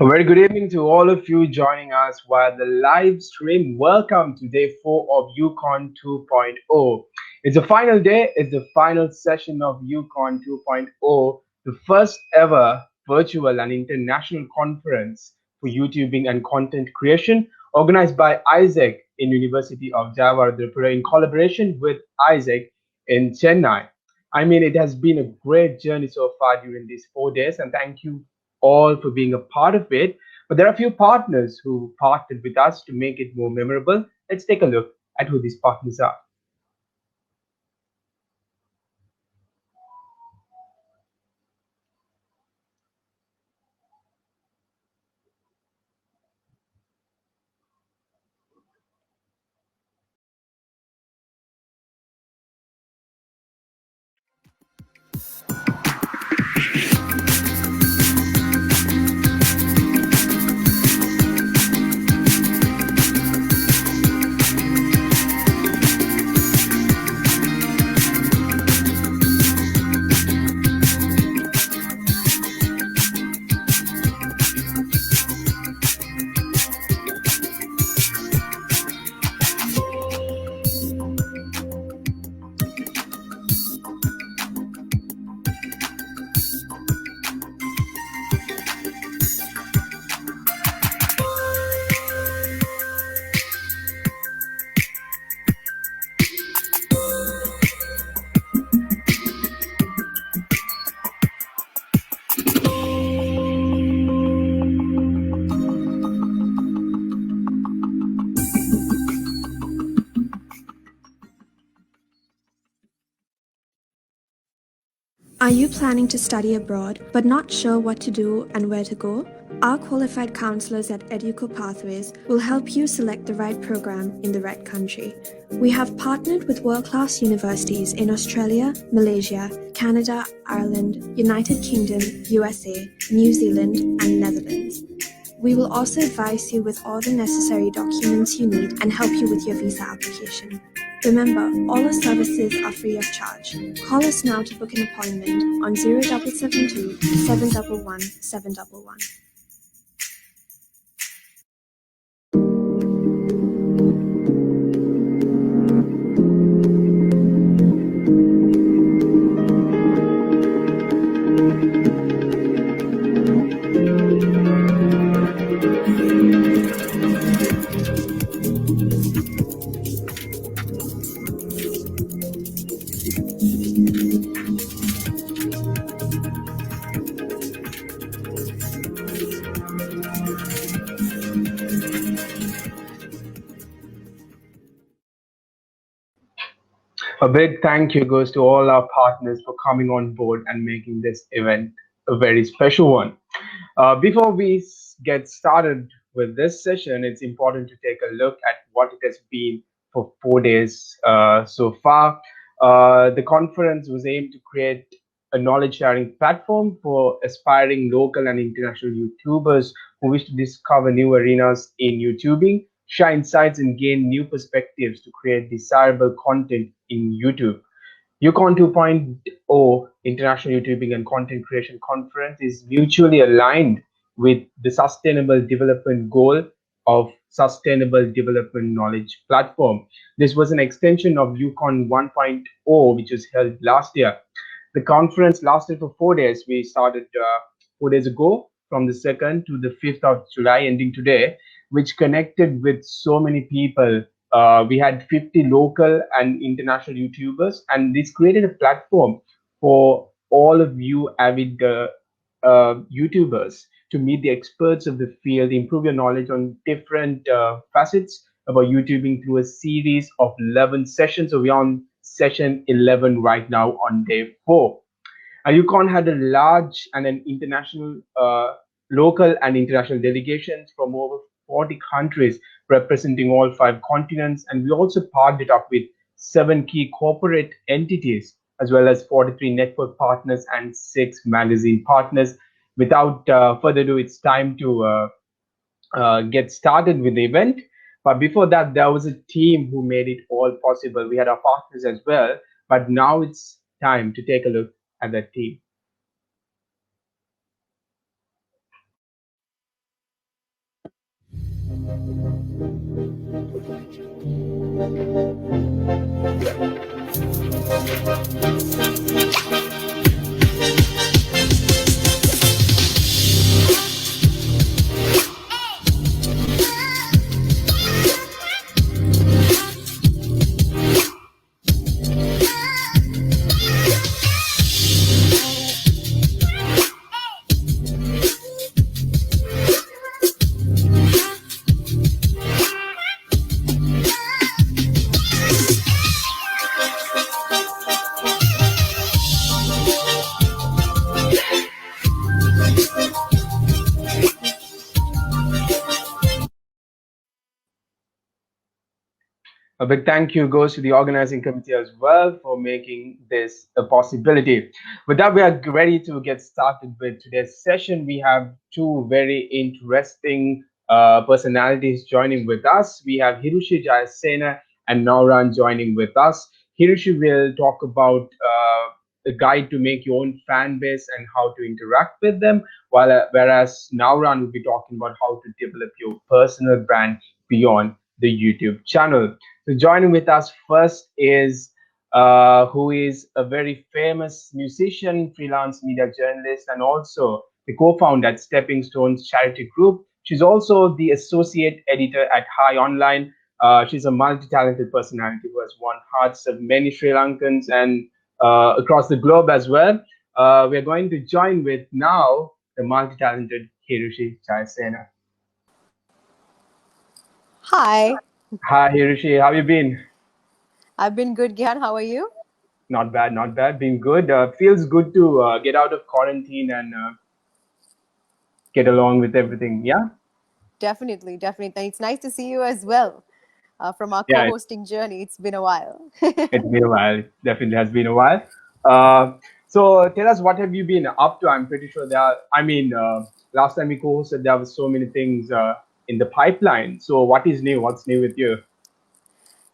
A very good evening to all of you joining us via the live stream. Welcome to day 4 of YouCon 2.0. It's the final day, it's the final session of YouCon 2.0, the first ever virtual and international conference for YouTubing and content creation organized by AIESEC in University of Jawaharlal in collaboration with AIESEC in Chennai. I mean, it has been a great journey so far during these 4 days, and thank you all for being a part of it. But there are a few partners who partnered with us to make it more memorable. Let's take a look at who these partners are. Are you planning to study abroad but not sure what to do and where to go? Our qualified counselors at Educo Pathways will help you select the right program in the right country. We have partnered with world-class universities in Australia, Malaysia, Canada, Ireland, United Kingdom, USA, New Zealand, and Netherlands. We will also advise you with all the necessary documents you need and help you with your visa application. Remember, all our services are free of charge. Call us now to book an appointment on 0772 711 711. A big thank you goes to all our partners for coming on board and making this event a very special one. Before we get started with this session, it's important to take a look at what it has been for 4 days so far. The conference was aimed to create a knowledge sharing platform for aspiring local and international YouTubers who wish to discover new arenas in YouTubing, share insights, and gain new perspectives to create desirable content in YouTube. YouCon 2.0 International YouTubing and Content Creation Conference is mutually aligned with the Sustainable Development Goal of Sustainable Development Knowledge Platform. This was an extension of YouCon 1.0, which was held last year. The conference lasted for 4 days. We started 4 days ago from the 2nd to the 5th of July, ending today, which connected with so many people. We had 50 local and international YouTubers, and this created a platform for all of you avid YouTubers to meet the experts of the field, improve your knowledge on different facets about YouTubing through a series of 11 sessions. So we're on session 11 right now on day 4. YouCon had a large and an international, local and international delegations from over 40 countries representing all 5 continents. And we also partnered up with 7 key corporate entities, as well as 43 network partners and 6 magazine partners. Without further ado, it's time to get started with the event. But before that, there was a team who made it all possible. We had our partners as well. But now it's time to take a look at that team. A big thank you goes to the organizing committee as well for making this a possibility. With that, we are ready to get started with today's session. We have two very interesting personalities joining with us. We have Hirushi Jayasena and Nawran joining with us. Hirushi will talk about the guide to make your own fan base and how to interact with them, while whereas Nawran will be talking about how to develop your personal brand beyond the YouTube channel. So joining with us first is who is a very famous musician, freelance media journalist, and also the co-founder at Stepping Stones Charity Group. She's also the associate editor at High Online. She's a multi-talented personality who has won hearts of many Sri Lankans and across the globe as well. We're going to join with now the multi-talented Hirushi Jayasena. Hi, Hi Hirushi, how you been? I've been good, Gyan. How are you? Not bad, not bad. Been good. Feels good to get out of quarantine and get along with everything. Yeah, Definitely, definitely. It's nice to see you as well from our yeah. co-hosting journey. It's been a while. It's been a while. It definitely has been a while. Uh, so tell us, what have you been up to? I'm pretty sure there. I mean, last time we co-hosted, there were so many things in the pipeline. So what is new? What's new with you?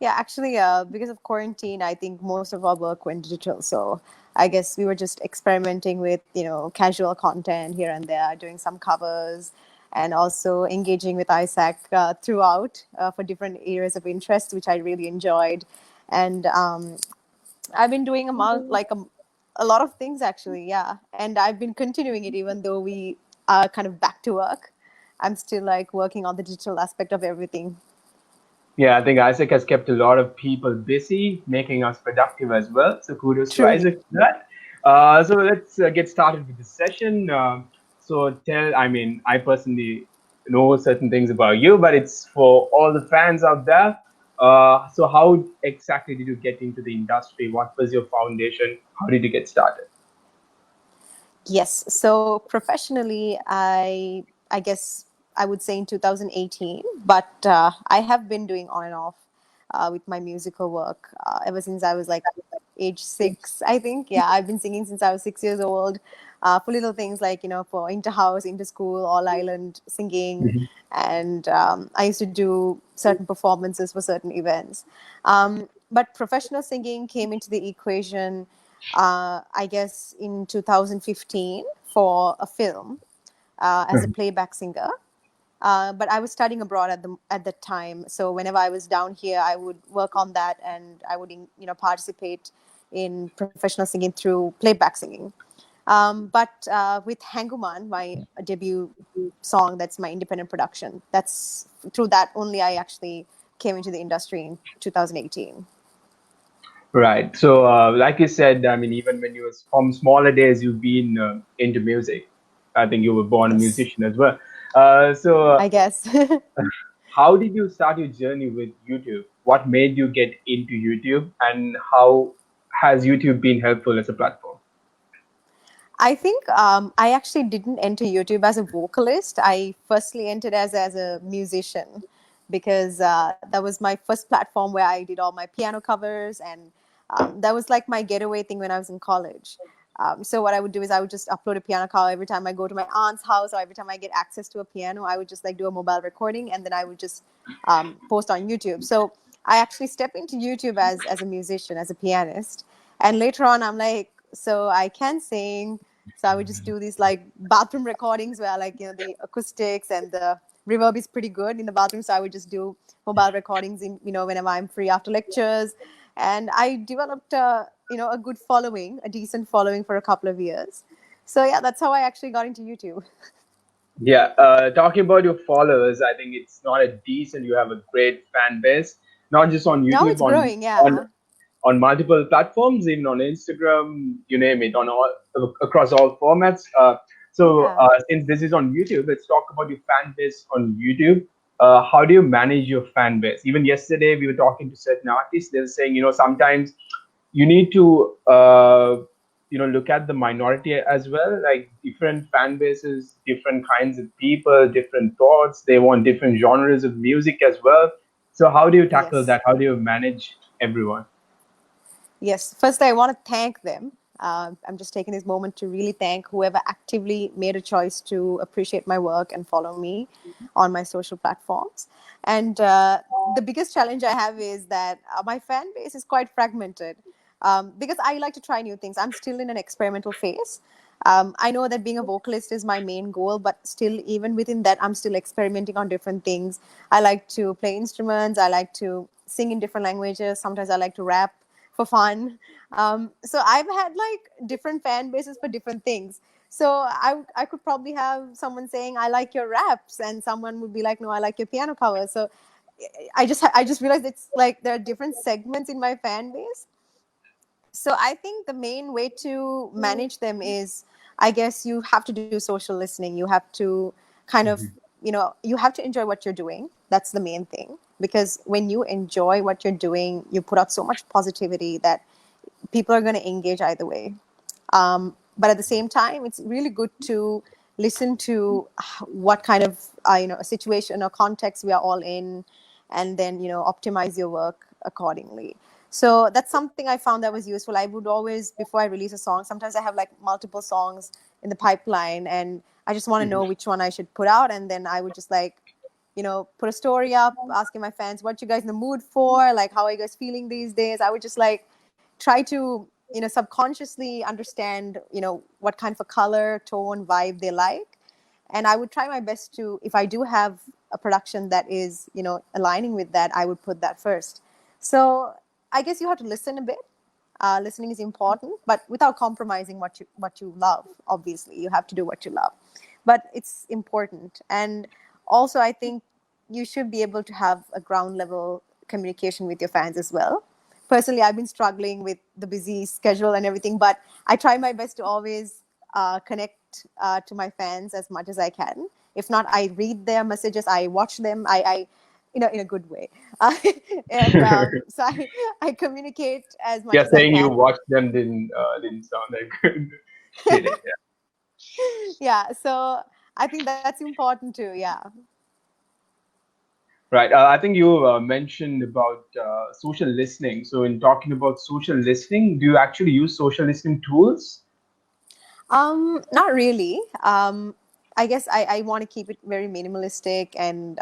Yeah, actually, because of quarantine, I think most of our work went digital. So I guess we were just experimenting with, casual content here and there, doing some covers, and also engaging with AIESEC throughout for different areas of interest, which I really enjoyed. And I've been doing a lot of things actually, yeah. And I've been continuing it even though we are kind of back to work. I'm still like working on the digital aspect of everything. Yeah, I think Isaac has kept a lot of people busy, making us productive as well. So kudos to Truly. Isaac for that. So let's get started with the session. I mean, I personally know certain things about you, but it's for all the fans out there. So how exactly did you get into the industry? What was your foundation? How did you get started? Yes. So professionally, I guess I would say in 2018, but I have been doing on and off with my musical work ever since I was like age 6, I think. Yeah, I've been singing since I was 6 years old. For little things like for inter-house, inter-school, all island singing, Mhm. and I used to do certain performances for certain events. But professional singing came into the equation I guess in 2015 for a film as a playback singer. But I was studying abroad at the time, so whenever I was down here, I would work on that, and I would participate in professional singing through playback singing. But with Hanguman, my debut song, that's my independent production. That's through that only I actually came into the industry in 2018. Right. So, like you said, I mean, even when you was from smaller days, you've been into music. I think you were born a Yes, musician as well. So, I guess. how did you start your journey with YouTube? What made you get into YouTube, and how has YouTube been helpful as a platform? I think I actually didn't enter YouTube as a vocalist. I firstly entered as a musician because that was my first platform where I did all my piano covers, and that was like my getaway thing when I was in college. So what I would do is I would just upload a piano cover every time I go to my aunt's house, or every time I get access to a piano. I would just like do a mobile recording, and then I would just post on YouTube. So I actually stepped into YouTube as a musician, as a pianist, and later on I'm like, so I can sing. So I would just do these like bathroom recordings where like, the acoustics and the reverb is pretty good in the bathroom. So I would just do mobile recordings in, whenever I'm free after lectures. And I developed a good following, a decent following for a couple of years. So yeah, that's how I actually got into YouTube. Yeah, talking about your followers, I think it's not a decent. You have a great fan base, not just on Now YouTube, it's on growing, on yeah. on multiple platforms, even on Instagram, you name it, on all across all formats. So Yeah. since this is on YouTube, let's talk about your fan base on YouTube. How do you manage your fan base? Even yesterday, we were talking to certain artists. They were saying, sometimes you need to look at the minority as well, like different fan bases, different kinds of people, different thoughts. They want different genres of music as well. So how do you tackle Yes. that? How do you manage everyone? Yes, first I want to thank them. I'm just taking this moment to really thank whoever actively made a choice to appreciate my work and follow me on my social platforms. And the biggest challenge I have is that my fan base is quite fragmented because I like to try new things. I'm still in an experimental phase. I know that being a vocalist is my main goal, but still, even within that, I'm still experimenting on different things. I like to play instruments, I like to sing in different languages, sometimes I like to rap for fun. So I've had like different fan bases for different things. So I could probably have someone saying I like your raps, and someone would be like, no, I like your piano covers. So I just realized it's like there are different segments in my fan base. So I think the main way to manage them is, I guess, you have to do social listening. You have to kind of, Mhm. you have to enjoy what you're doing. That's the main thing, because when you enjoy what you're doing, you put out so much positivity that people are going to engage either way. But at the same time, it's really good to listen to what kind of a situation or context we are all in, and then optimize your work accordingly. So that's something I found that was useful. I would always, before I release a song, sometimes I have like multiple songs in the pipeline, and I just want to know which one I should put out, and then I would just like put a story up asking my fans, what you guys in the mood for, like how are you guys feeling these days. I would just like try to subconsciously understand what kind of a color, tone, vibe they like, and I would try my best to, if I do have a production that is aligning with that, I would put that first. So I guess you have to listen a bit. Listening is important, but without compromising what you love. Obviously, you have to do what you love, but it's important. And also, I think you should be able to have a ground level communication with your fans as well. Personally, I've been struggling with the busy schedule and everything, but I try my best to always connect to my fans as much as I can. If not, I read their messages, I watch them, I in a good way. Uh, and so I communicate as much You're as I saying you can. watched them didn't sound that good. Did it? Yeah, so I think that's important too. Yeah. Right. I think you mentioned about social listening. So, in talking about social listening, do you actually use social listening tools? Not really. I guess I want to keep it very minimalistic, and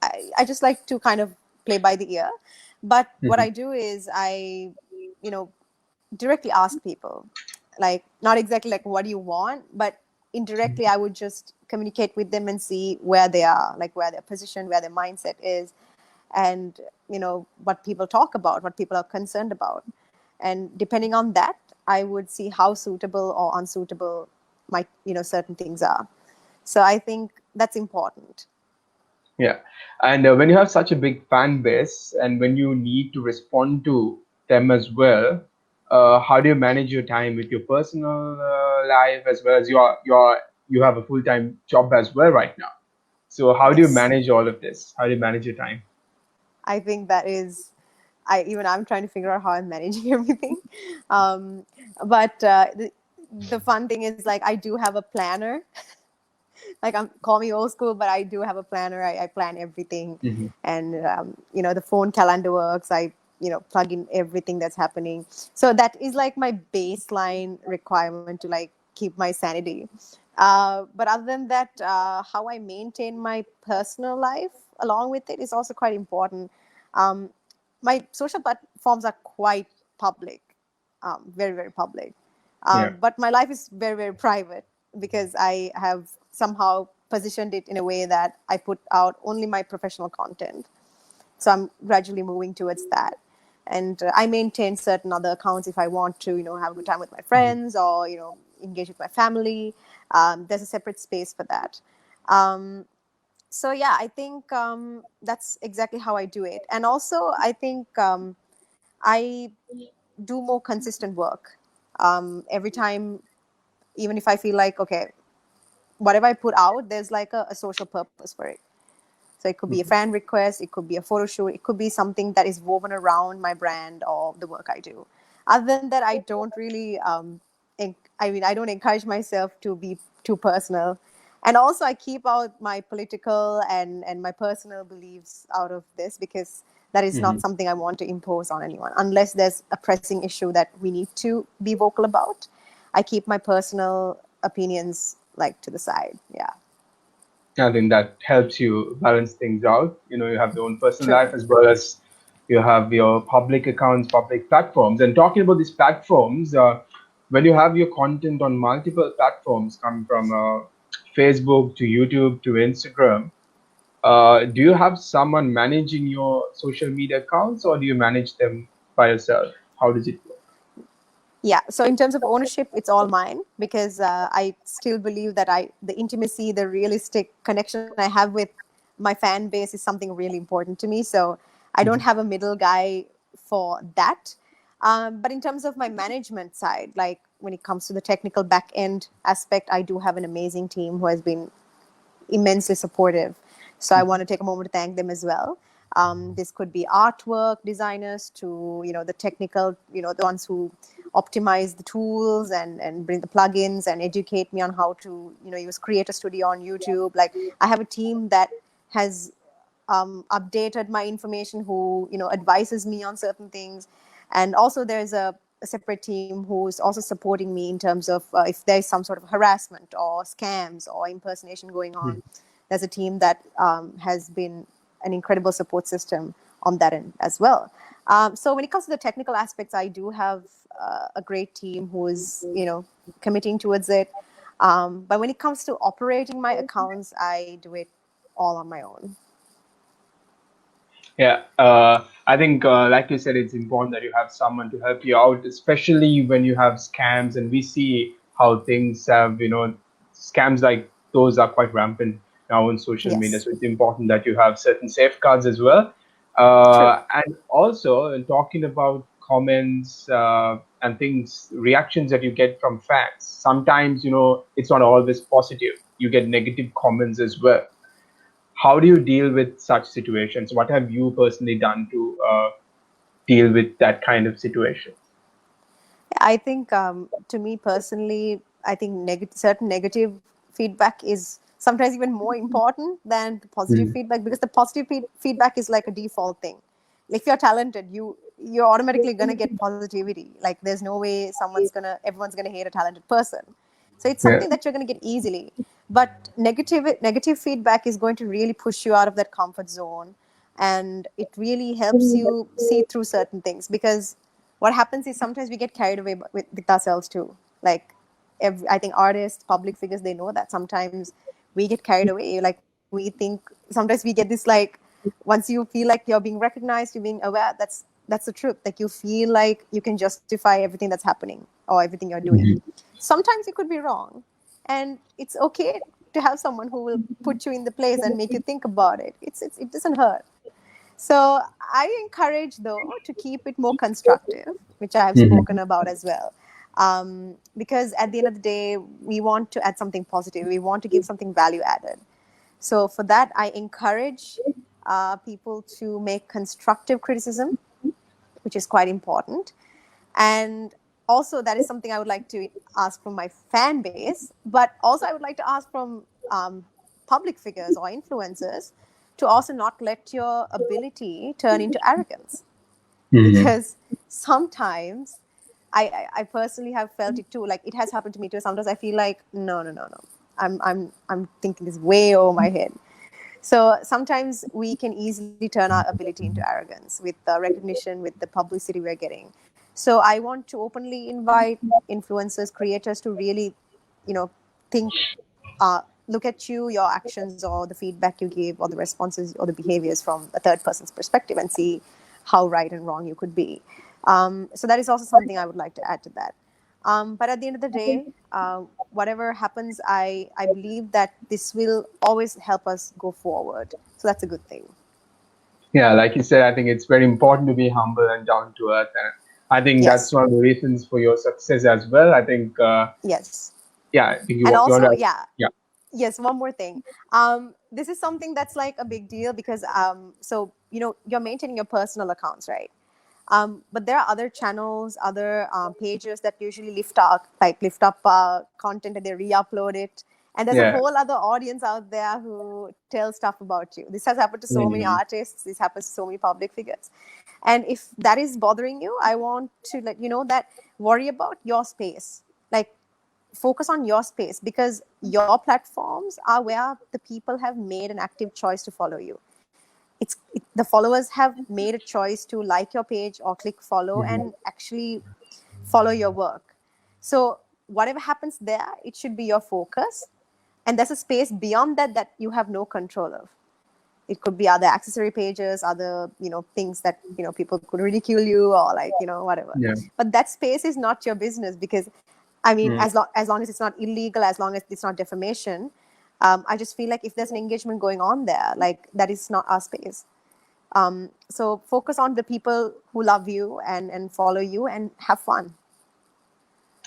I just like to kind of play by the ear. But what I Mhm. do is you know, directly ask people, like not exactly like what do you want, but indirectly I would just communicate with them and see where they are, like where their position, where their mindset is, and what people talk about, what people are concerned about, and depending on that, I would see how suitable or unsuitable my certain things are. So I think that's important. Yeah. And when you have such a big fan base and when you need to respond to them as well, how do you manage your time with your personal life as well as you have a full-time job as well right now? So how do you Yes, manage all of this? How do you manage your time? I think that is, I'm trying to figure out how I'm managing everything. Um, but the fun thing is, like, I do have a planner. Like, call me old school, but I do have a planner. I plan everything, Hmm. and the phone calendar works. I plug in everything that's happening. So that is like my baseline requirement to like keep my sanity. But other than that, how I maintain my personal life along with it is also quite important. Um, my social platforms are quite public, very, very public. Yeah. But my life is very, very private because I have somehow positioned it in a way that I put out only my professional content. So I'm gradually moving towards that. And I maintain certain other accounts if I want to, have a good time with my friends or, engage with my family. There's a separate space for that. Um, so yeah, I think that's exactly how I do it. And also, I think I do more consistent work every time, even if I feel like, okay, whatever I put out, there's like a social purpose for it. So it could be a Mhm. fan request, it could be a photo shoot, it could be something that is woven around my brand or the work I do. Other than that, I don't really, I don't encourage myself to be too personal. And also, I keep out my political and my personal beliefs out of this because that is not Mhm. something I want to impose on anyone unless there's a pressing issue that we need to be vocal about. I keep my personal opinions like to the side. Yeah, I think that helps you balance things out. You have your own personal life true. as well as you have your public accounts, public platforms. And talking about these platforms, when you have your content on multiple platforms, come from Facebook to YouTube to Instagram, do you have someone managing your social media accounts or do you manage them by yourself? How does it work? Yeah, so in terms of ownership, it's all mine because I still believe that the intimacy, the realistic connection I have with my fan base is something really important to me. So I don't Mhm. have a middle guy for that. But in terms of my management side, like when it comes to the technical back end aspect, I do have an amazing team who has been immensely supportive. So I want to take a moment to thank them as well. This could be artwork designers to the technical, the ones who optimize the tools and bring the plugins and educate me on how to use Creator Studio on YouTube. Like I have a team that has updated my information, who advises me on certain things, and also there's a separate team who's also supporting me in terms of if there's some sort of harassment or scams or impersonation going on. There's a team that has been an incredible support system on that end as well. So when it comes to the technical aspects, I do have a great team who is committing towards it. But when it comes to operating my accounts, I do it all on my own. Yeah, I think, like you said, it's important that you have someone to help you out, especially when you have scams. And we see how things have, scams like those are quite rampant now on social media. Yes, So it's important that you have certain safeguards as well. true. And also, in talking about comments and things, reactions that you get from fans, sometimes, it's not always positive. You get negative comments as well. How do you deal with such situations? What have you personally done to deal with that kind of situation? I think to me personally, I think certain negative feedback is sometimes even more important than the positive Mm. feedback because the positive feedback is like a default thing. If you're talented, you're automatically gonna get positivity. Like there's no way everyone's gonna hate a talented person. So it's Yeah. something that you're gonna get easily. But negative feedback is going to really push you out of that comfort zone, and it really helps you see through certain things because what happens is sometimes we get carried away with ourselves too. Like I think artists, public figures, they know that sometimes we get carried away. Like we think sometimes we get this like once you feel like you're being recognized, you're being aware. that's the truth. Like, you feel like you can justify everything that's happening or everything you're doing. Mhm. Sometimes you could be wrong, and it's okay to have someone who will put you in the place and make you think about it. It doesn't hurt. So I encourage, though, to keep it more constructive, which I have spoken Mhm. about as well. Because at the end of the day, we want to add something positive. We want to give something value added. So for that, I encourage people to make constructive criticism, which is quite important. And also, that is something I would like to ask from my fan base, but also I would like to ask from public figures or influencers to also not let your ability turn into arrogance. Mhm. Because sometimes I personally have felt it too. Like, it has happened to me too. Sometimes I feel like, no, no, no, no. I'm thinking this way over my head. So sometimes we can easily turn our ability into arrogance with the recognition, with the publicity we're getting. So I want to openly invite influencers, creators to really, think, look at you, your actions, or the feedback you give, or the responses or the behaviors from a third person's perspective, and see how right and wrong you could be. So that is also something I would like to add to that. But at the end of the day, whatever happens, I believe that this will always help us go forward. So that's a good thing. Yeah, like you said, I think it's very important to be humble and down to earth, and I think that's Yes. one of the reasons for your success as well. I think, Yes. yeah, I think And you want also, to, yeah, yeah. yes, one more thing. This is something that's like a big deal because, so, you're maintaining your personal accounts, right? But there are other channels, other pages that usually lift up content and they re-upload it. And there's a Yeah. whole other audience out there who tell stuff about you. This has happened to so many Mhm. artists. This happens to so many public figures. And if that is bothering you, I want to let you know that worry about your space. Like, focus on your space, because your platforms are where the people have made an active choice to follow you. The followers have made a choice to like your page or click follow Mhm. and actually follow your work. So whatever happens there, it should be your focus, and there's a space beyond that that you have no control of. It could be other accessory pages, other things that people could ridicule you, or like whatever. Yeah. But that space is not your business, because I mean, Mm. as long as it's not illegal, as long as it's not defamation, I just feel like if there's an engagement going on there, like, that is not our space. So focus on the people who love you and follow you, and have fun.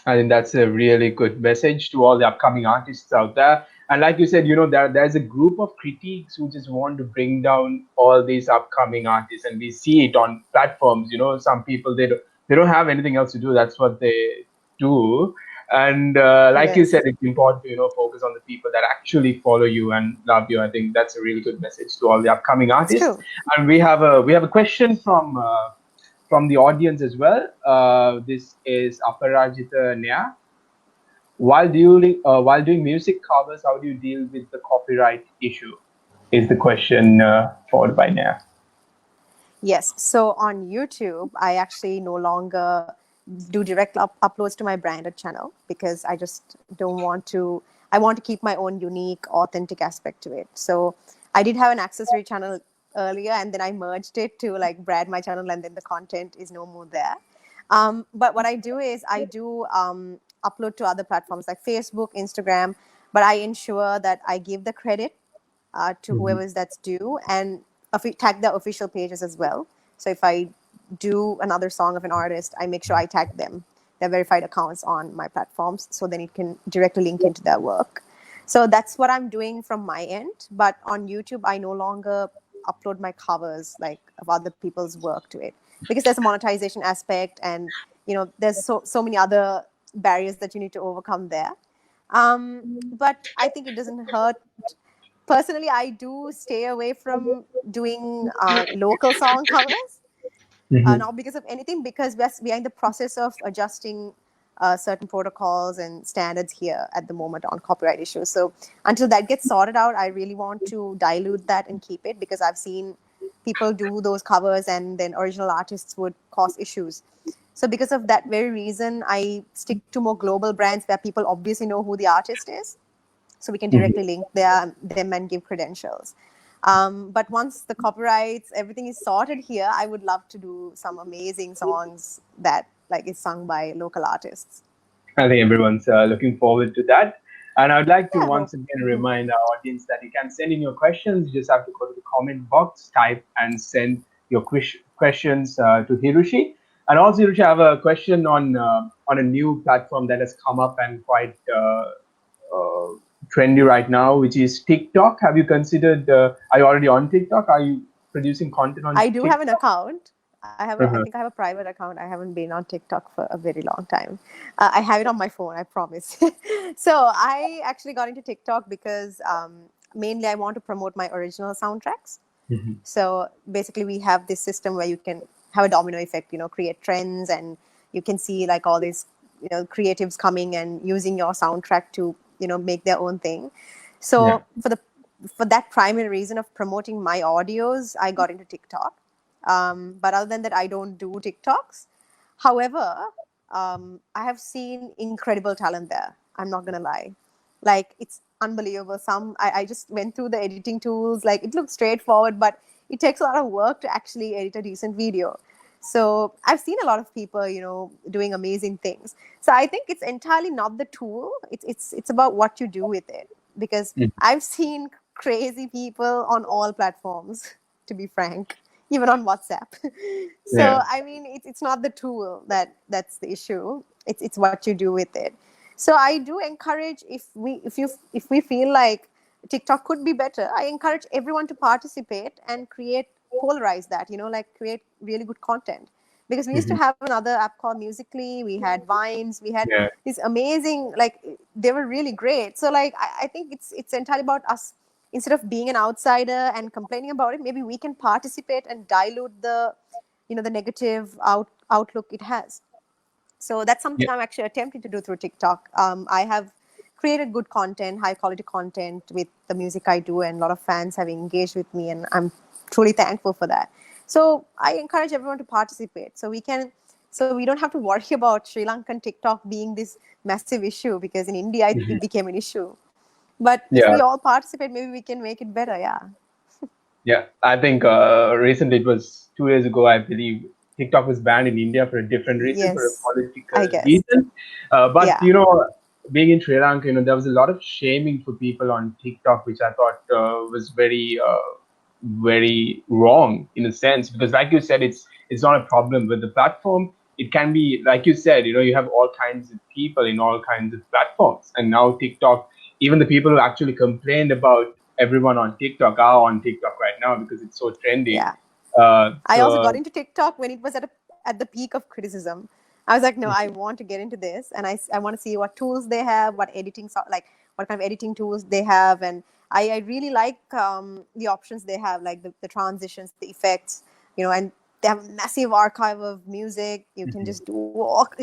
I think that's a really good message to all the upcoming artists out there. And like you said, there's a group of critiques who just want to bring down all these upcoming artists, and we see it on platforms. Some people they don't have anything else to do. That's what they do. And like you said, Yes, it's important to focus on the people that actually follow you and love you. I think that's a really good message to all the upcoming it's artists. true. And we have a question from the audience as well. This is Aparajita Nya. While doing music covers, how do you deal with the copyright issue? Is the question forwarded by Nya. Yes. So on YouTube, I actually no longer do direct uploads to my branded channel, because I just don't want to. I want to keep my own unique, authentic aspect to it. So I did have an accessory channel earlier, and then I merged it to like brand my channel, and then the content is no more there. But what I do is I do upload to other platforms like Facebook, Instagram, but I ensure that I give the credit to Mhm. whoever's that's due, and tag the official pages as well. So if I do another song of an artist, I make sure I tag them, their verified accounts on my platforms, so then it can directly link into their work. So that's what I'm doing from my end. But on YouTube, I no longer upload my covers like of other people's work to it, because there's a monetization aspect, and there's so many other barriers that you need to overcome there. But I think it doesn't hurt. Personally, I do stay away from doing local song covers, Mhm. not because of anything, because we are in the process of adjusting certain protocols and standards here at the moment on copyright issues. So until that gets sorted out, I really want to dilute that and keep it, because I've seen people do those covers and then original artists would cause issues. So because of that very reason, I stick to more global brands where people obviously know who the artist is, so we can Mhm. directly link them and give credentials. But once the copyrights, everything is sorted here, I would love to do some amazing songs that like is sung by local artists. I think everyone's looking forward to that. And I'd like to Yeah, I hope. once again remind our audience that you can send in your questions. You just have to go to the comment box, type, and send your questions to Hirushi. And also, Hirushi, I have a question on a new platform that has come up and quite uh, trendy right now, which is TikTok. Have you considered? Are you already on TikTok? Are you producing content on I do have an TikTok? account. I Uh-huh. think I have a private account. I haven't been on TikTok for a very long time. I have it on my phone, I promise. So I actually got into TikTok because mainly I want to promote my original soundtracks. Mhm. So basically, we have this system where you can have a domino effect, create trends, and you can see like all these, creatives coming and using your soundtrack to, make their own thing. Yeah. So for that primary reason of promoting my audios, I got into TikTok. But other than that, I don't do TikToks. However, I have seen incredible talent there. I'm not gonna lie, like it's unbelievable. I just went through the editing tools. Like it looks straightforward, but it takes a lot of work to actually edit a decent video. So I've seen a lot of people, doing amazing things. So I think it's entirely not the tool. It's about what you do with it. Because Mhm. I've seen crazy people on all platforms, to be frank, even on WhatsApp. So Yeah. I mean, it's not the tool that's the issue. It's what you do with it. So I do encourage, if we feel like TikTok could be better, I encourage everyone to participate and polarize that, like create really good content. Because we used to Mhm. have another app called Musically, we had Vines, we had Yeah. these amazing, like they were really great. So like I think it's entirely about us. Instead of being an outsider and complaining about it, maybe we can participate and dilute the negative outlook it has. So that's something Yeah. I'm actually attempting to do through TikTok. I have created good content, high quality content with the music I do, and a lot of fans have engaged with me, and I'm truly thankful for that. So I encourage everyone to participate, so we don't have to worry about Sri Lankan TikTok being this massive issue, because in India Mhm. it became an issue. But if Yeah. we all participate, maybe we can make it better. Yeah, Yeah, I think recently it was 2 years ago, I believe TikTok was banned in India for a different reason, for a yes, political I guess. reason. But Yeah, being in Sri Lanka, there was a lot of shaming for people on TikTok, which I thought was very wrong in a sense, because like you said, it's not a problem with the platform. It can be, like you said, you have all kinds of people in all kinds of platforms, and now TikTok, even the people who actually complained about everyone on TikTok are on TikTok right now because it's so trendy. yeah. I also got So into TikTok when it was at the peak of criticism. I was like, no, I want to get into this, and I want to see what tools they have, what kind of editing tools they have, and I really like the options they have, like the transitions, the effects, and they have a massive archive of music. You can Mhm. just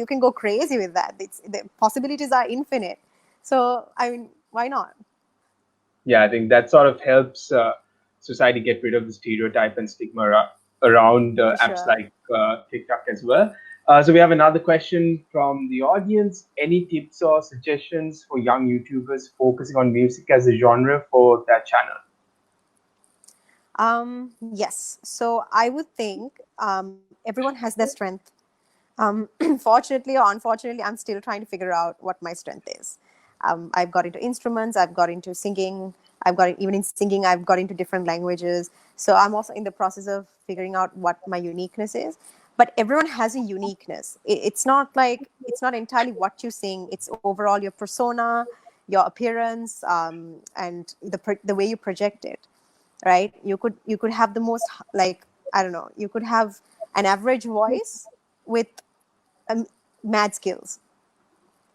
you can go crazy with that. The possibilities are infinite. So I mean, why not? yeah, I think that sort of helps society get rid of the stereotype and stigma around For apps sure. like TikTok as well. So we have another question from the audience. Any tips or suggestions for young YouTubers focusing on music as a genre for their channel? Yes. So I would think everyone has their strength. Fortunately or unfortunately, I'm still trying to figure out what my strength is. I've got into instruments, I've got into singing, even in singing, I've got into different languages. So I'm also in the process of figuring out what my uniqueness is. But everyone has a uniqueness. It's not entirely what you sing. It's overall your persona, your appearance, and the way you project it. Right? You could have the most, like, I don't know. You could have an average voice with um, mad skills.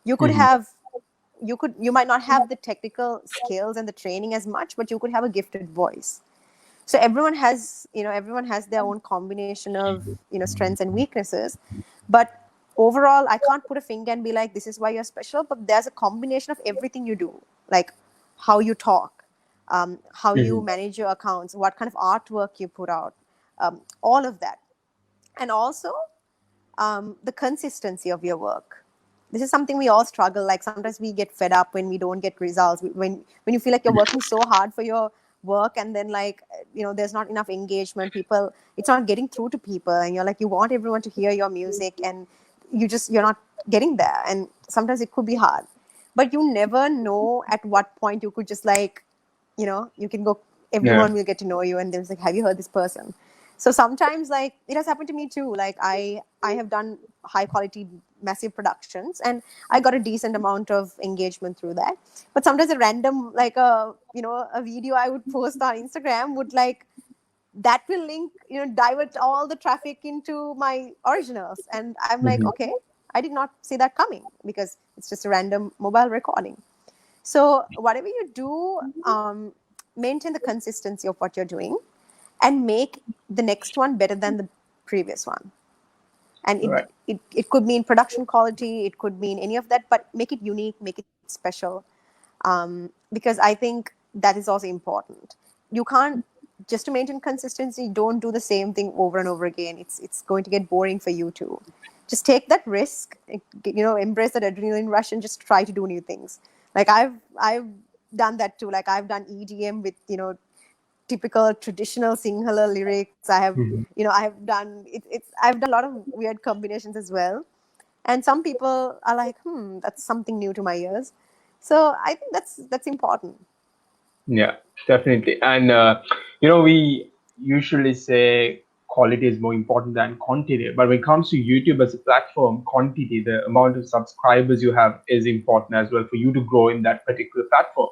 You could Mhm. have you might not have the technical skills and the training as much, but you could have a gifted voice. So everyone has their own combination of strengths and weaknesses. But overall, I can't put a finger and be like, this is why you're special. But there's a combination of everything you do, like how you talk, how you Mhm. manage your accounts, what kind of artwork you put out, all of that. And also the consistency of your work. This is something we all struggle. Like sometimes we get fed up when we don't get results. When you feel like you're working so hard for your work, and then like, there's not enough engagement, it's not getting through to people, and you're like, you want everyone to hear your music, and you're not getting there, and sometimes it could be hard. But you never know at what point you could just like, you can go, Yeah. everyone will get to know you, and there's like, have you heard this person? So sometimes like it has happened to me too. Like I have done high quality massive productions, and I got a decent amount of engagement through that. But sometimes a random like a video I would post on Instagram would like, that will link, divert all the traffic into my originals, and I'm like, Mhm. okay, I did not see that coming, because it's just a random mobile recording. So whatever you do, maintain the consistency of what you're doing, and make the next one better than the previous one. And Right. it could mean production quality, it could mean any of that, but make it unique, make it special. Because I think that is also important. You can't, just to maintain consistency, don't do the same thing over and over again. It's going to get boring for you too. Just take that risk, embrace that adrenaline rush, and just try to do new things. Like I've done that too. Like I've done EDM with typical traditional Sinhala lyrics. Mhm. I have done I've done a lot of weird combinations as well. And some people are like, that's something new to my ears. So I think that's important. Yeah, definitely. And we usually say quality is more important than quantity. But when it comes to YouTube as a platform, quantity, the amount of subscribers you have is important as well for you to grow in that particular platform.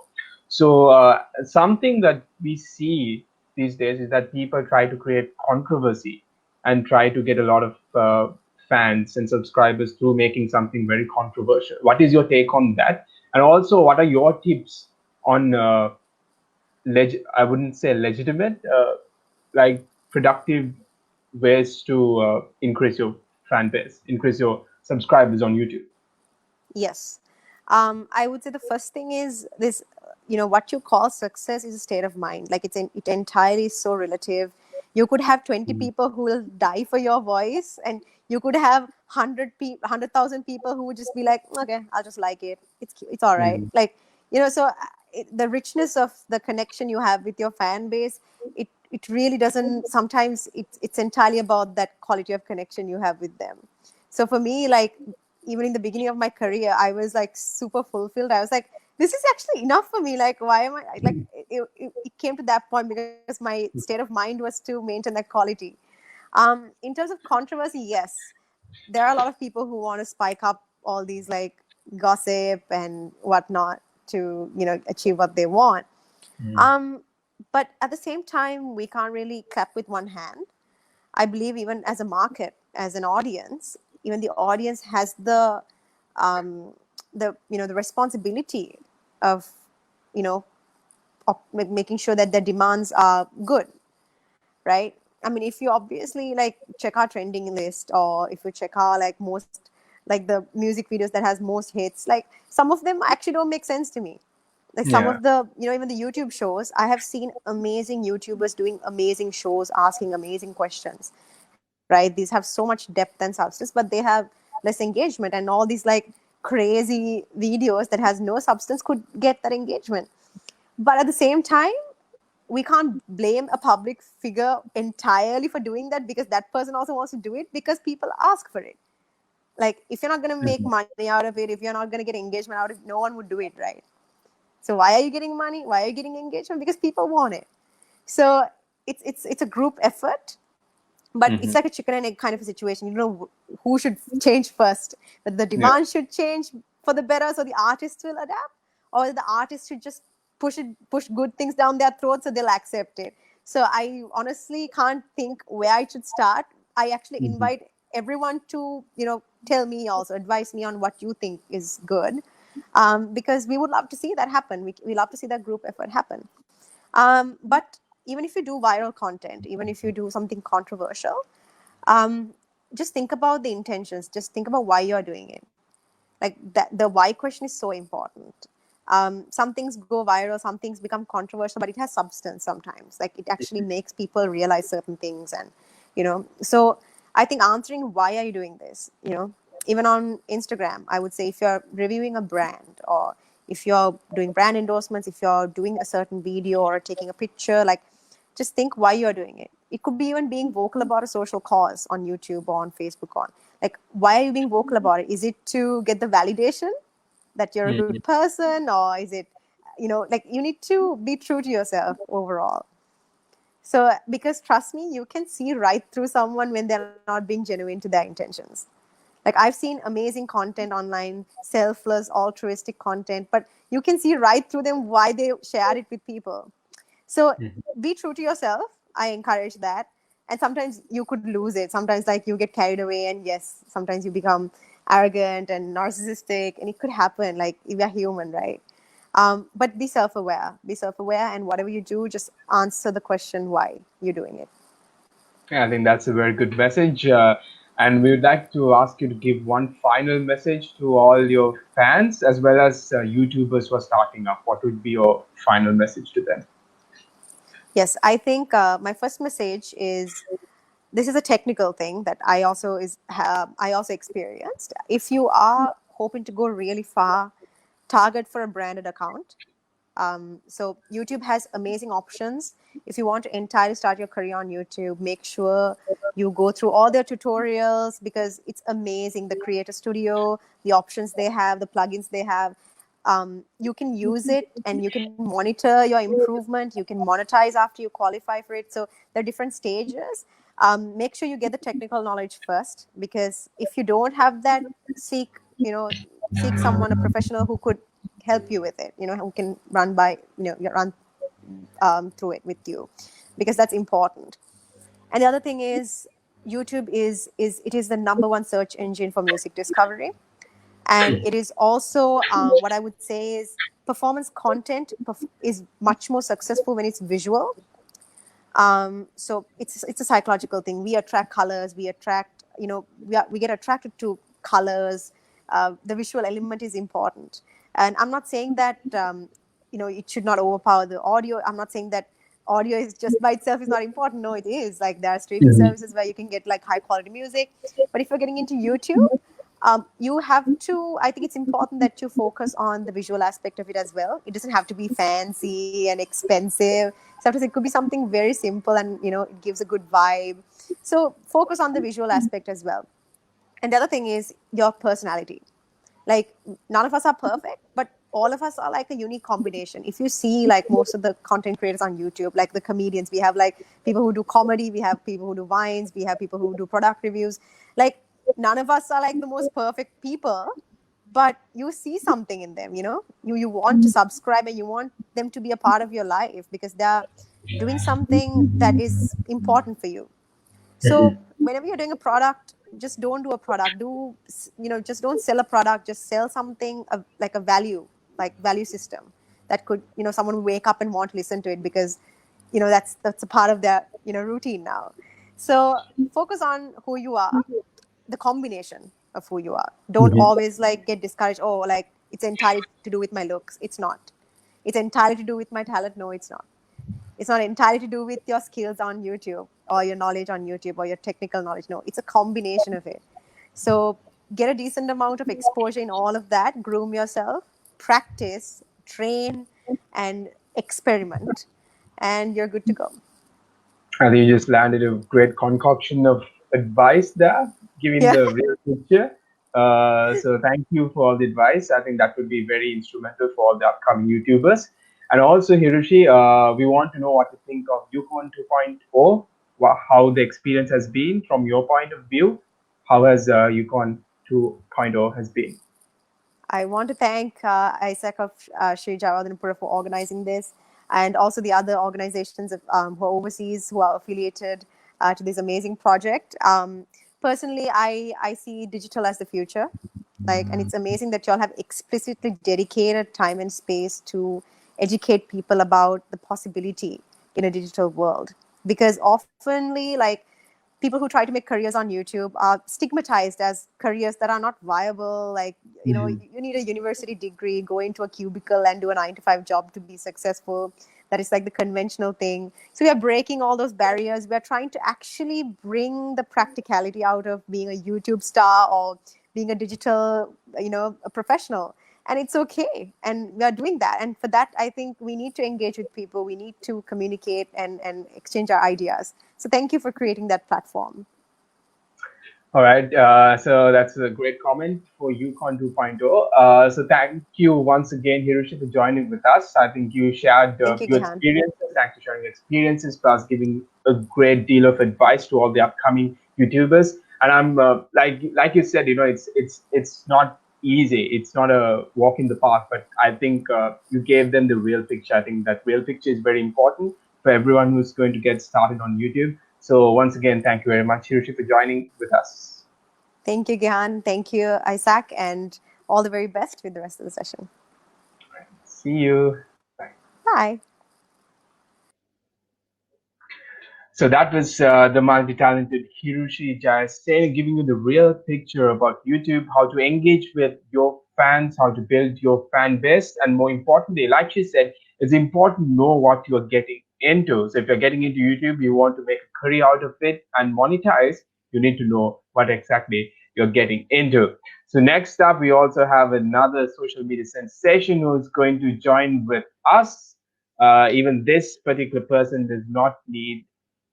So something that we see these days is that people try to create controversy and try to get a lot of fans and subscribers through making something very controversial. What is your take on that? And also, what are your tips on I wouldn't say legitimate, like productive ways to increase your fan base, increase your subscribers on YouTube? Yes. I would say the first thing is this, what you call success is a state of mind. Like it entirely is so relative. You could have 20 Mhm. people who will die for your voice, and you could have 100,000 people who would just be like, okay, I'll just like it. It's all right. Mhm. Like, so the richness of the connection you have with your fan base, it really doesn't, sometimes it's entirely about that quality of connection you have with them. So for me, like, even in the beginning of my career, I was like super fulfilled. I was like, this is actually enough for me. Like, why am I like, it came to that point because my state of mind was to maintain that quality. In terms of controversy, yes, there are a lot of people who want to spike up all these like gossip and whatnot to, achieve what they want. Mhm. Um, but at the same time, we can't really clap with one hand. I believe even as a market, as an audience, even the audience has um, the responsibility of, you know, making sure that their demands are good, right? I mean, if you obviously like check our trending list, or if you check our like most, like the music videos that has most hits, like some of them actually don't make sense to me. Like some Yeah. of the, even the YouTube shows, I have seen amazing YouTubers doing amazing shows, asking amazing questions, right? These have so much depth and substance, but they have less engagement, and all these like crazy videos that has no substance could get that engagement. But at the same time, we can't blame a public figure entirely for doing that, because that person also wants to do it because people ask for it. Like, if you're not going to make Mhm. money out of it, if you're not going to get engagement out of it, no one would do it, right? So why are you getting money? Why are you getting engagement? Because people want it. So it's a group effort, but it's Mhm. like a chicken and egg kind of a situation. You know who should change first, whether the Yeah. demand should change for the better so the artists will adapt, or the artists should just push good things down their throats so they'll accept it. So I honestly can't think where I should start. I actually Mhm. invite everyone to tell me, also advise me on what you think is good, because we would love to see that happen. We love to see that group effort happen. But even if you do viral content, even if you do something controversial, um, just think about the intentions. Just think about why you're doing it. Like that, the why question is so important. Some things go viral, some things become controversial, but it has substance sometimes. Like it actually makes people realize certain things, and So I think answering why are you doing this, even on Instagram, I would say if you're reviewing a brand, or if you're doing brand endorsements, if you're doing a certain video or taking a picture, like just think why you're doing it. It could be even being vocal about a social cause on YouTube or on Facebook. On like, why are you being vocal about it? Is it to get the validation that you're a good person, or is it, like, you need to be true to yourself overall. So because trust me, you can see right through someone when they're not being genuine to their intentions. Like, I've seen amazing content online, selfless, altruistic content, but you can see right through them why they share it with people. So be true to yourself. I encourage that. And sometimes you could lose it. Sometimes, like, you get carried away, and yes, sometimes you become arrogant and narcissistic, and it could happen. Like, we are human, right? But be self-aware. Be self-aware, and whatever you do, just answer the question why you're doing it. Yeah, I think that's a very good message. And we would like to ask you to give one final message to all your fans as well as YouTubers who are starting up. What would be your final message to them? Yes, I think my first message is, this is a technical thing that I also experienced. If you are hoping to go really far, target for a branded account. So YouTube has amazing options. If you want to entirely start your career on YouTube, make sure you go through all their tutorials, because it's amazing. The Creator Studio, the options they have, the plugins they have. You can use it and you can monitor your improvement. You can monetize after you qualify for it. So there are different stages. Make sure you get the technical knowledge first, because if you don't have that, seek someone, a professional who could help you with it, who can run through it with you, because that's important. And the other thing is, YouTube is the number one search engine for music discovery. And it is also, what I would say is, performance content is much more successful when it's visual. So it's a psychological thing. We attract colors. We attract, we get attracted to colors. The visual element is important. And I'm not saying that it should not overpower the audio. I'm not saying that audio is just by itself is not important. No, it is. Like, there are streaming services where you can get like high quality music. But if you're getting into YouTube, you have to, I think it's important that you focus on the visual aspect of it as well. It doesn't have to be fancy and expensive. Sometimes it could be something very simple, and it gives a good vibe. So focus on the visual aspect as well. And the other thing is your personality. Like, none of us are perfect, but all of us are like a unique combination. If you see, like, most of the content creators on YouTube, like the comedians, we have like people who do comedy, we have people who do vines, we have people who do product reviews. Like, none of us are like the most perfect people, but you see something in them. You want to subscribe, and you want them to be a part of your life, because they're doing something that is important for you. So whenever you're doing a product, just don't do a product. Just don't sell a product. Just sell something like a value system that could, someone will wake up and want to listen to it, because, that's a part of their, routine now. So focus on who you are, the combination of who you are. Don't always like get discouraged. Oh, like, it's entirely to do with my looks. It's not. It's entirely to do with my talent. No, it's not. It's not entirely to do with your skills on YouTube or your knowledge on YouTube or your technical knowledge. No, it's a combination of it. So get a decent amount of exposure in all of that, groom yourself, practice, train, and experiment, and you're good to go. I think you just landed a great concoction of advice there, giving the real picture. So thank you for all the advice. I think that would be very instrumental for all the upcoming YouTubers. And also, Hirushi, we want to know what you think of YouCon 2.0, how the experience has been from your point of view. How has YouCon 2.0 has been? I want to thank AIESEC of Sri Jayawardenepura for organizing this, and also the other organizations who are overseas, who are affiliated to this amazing project. Personally, I see digital as the future. And it's amazing that y'all have explicitly dedicated time and space to educate people about the possibility in a digital world. Because oftenly, like, people who try to make careers on YouTube are stigmatized as careers that are not viable. Like, you need a university degree, go into a cubicle and do a 9-to-5 job to be successful. That is like the conventional thing. So we are breaking all those barriers. We are trying to actually bring the practicality out of being a YouTube star or being a digital, a professional. and it's okay, and we are doing that. And for that, I think we need to engage with people, we need to communicate and exchange our ideas. So thank you for creating that platform. All right. So that's a great comment for YouCon 2.0. So thank you once again, Hiroshi, for joining with us. I think you shared Thank you, your Gihan. experiences. Thanks for sharing your experiences, plus giving a great deal of advice to all the upcoming YouTubers. And I'm like you said, it's not easy. It's not a walk in the park. But I think you gave them the real picture. I think that real picture is very important for everyone who's going to get started on YouTube. So once again, thank you very much, Hiroshi, for joining with us. Thank you, Gihan. Thank you, Isaac, and all the very best with the rest of the session. See you. Bye. Bye. So that was the multi-talented Hirushi Jayasena giving you the real picture about YouTube, how to engage with your fans, how to build your fan base, and more importantly, like she said, it's important to know what you're getting into. So if you're getting into YouTube, you want to make a career out of it and monetize, you need to know what exactly you're getting into. So next up, we also have another social media sensation who's going to join with us. Even this particular person does not need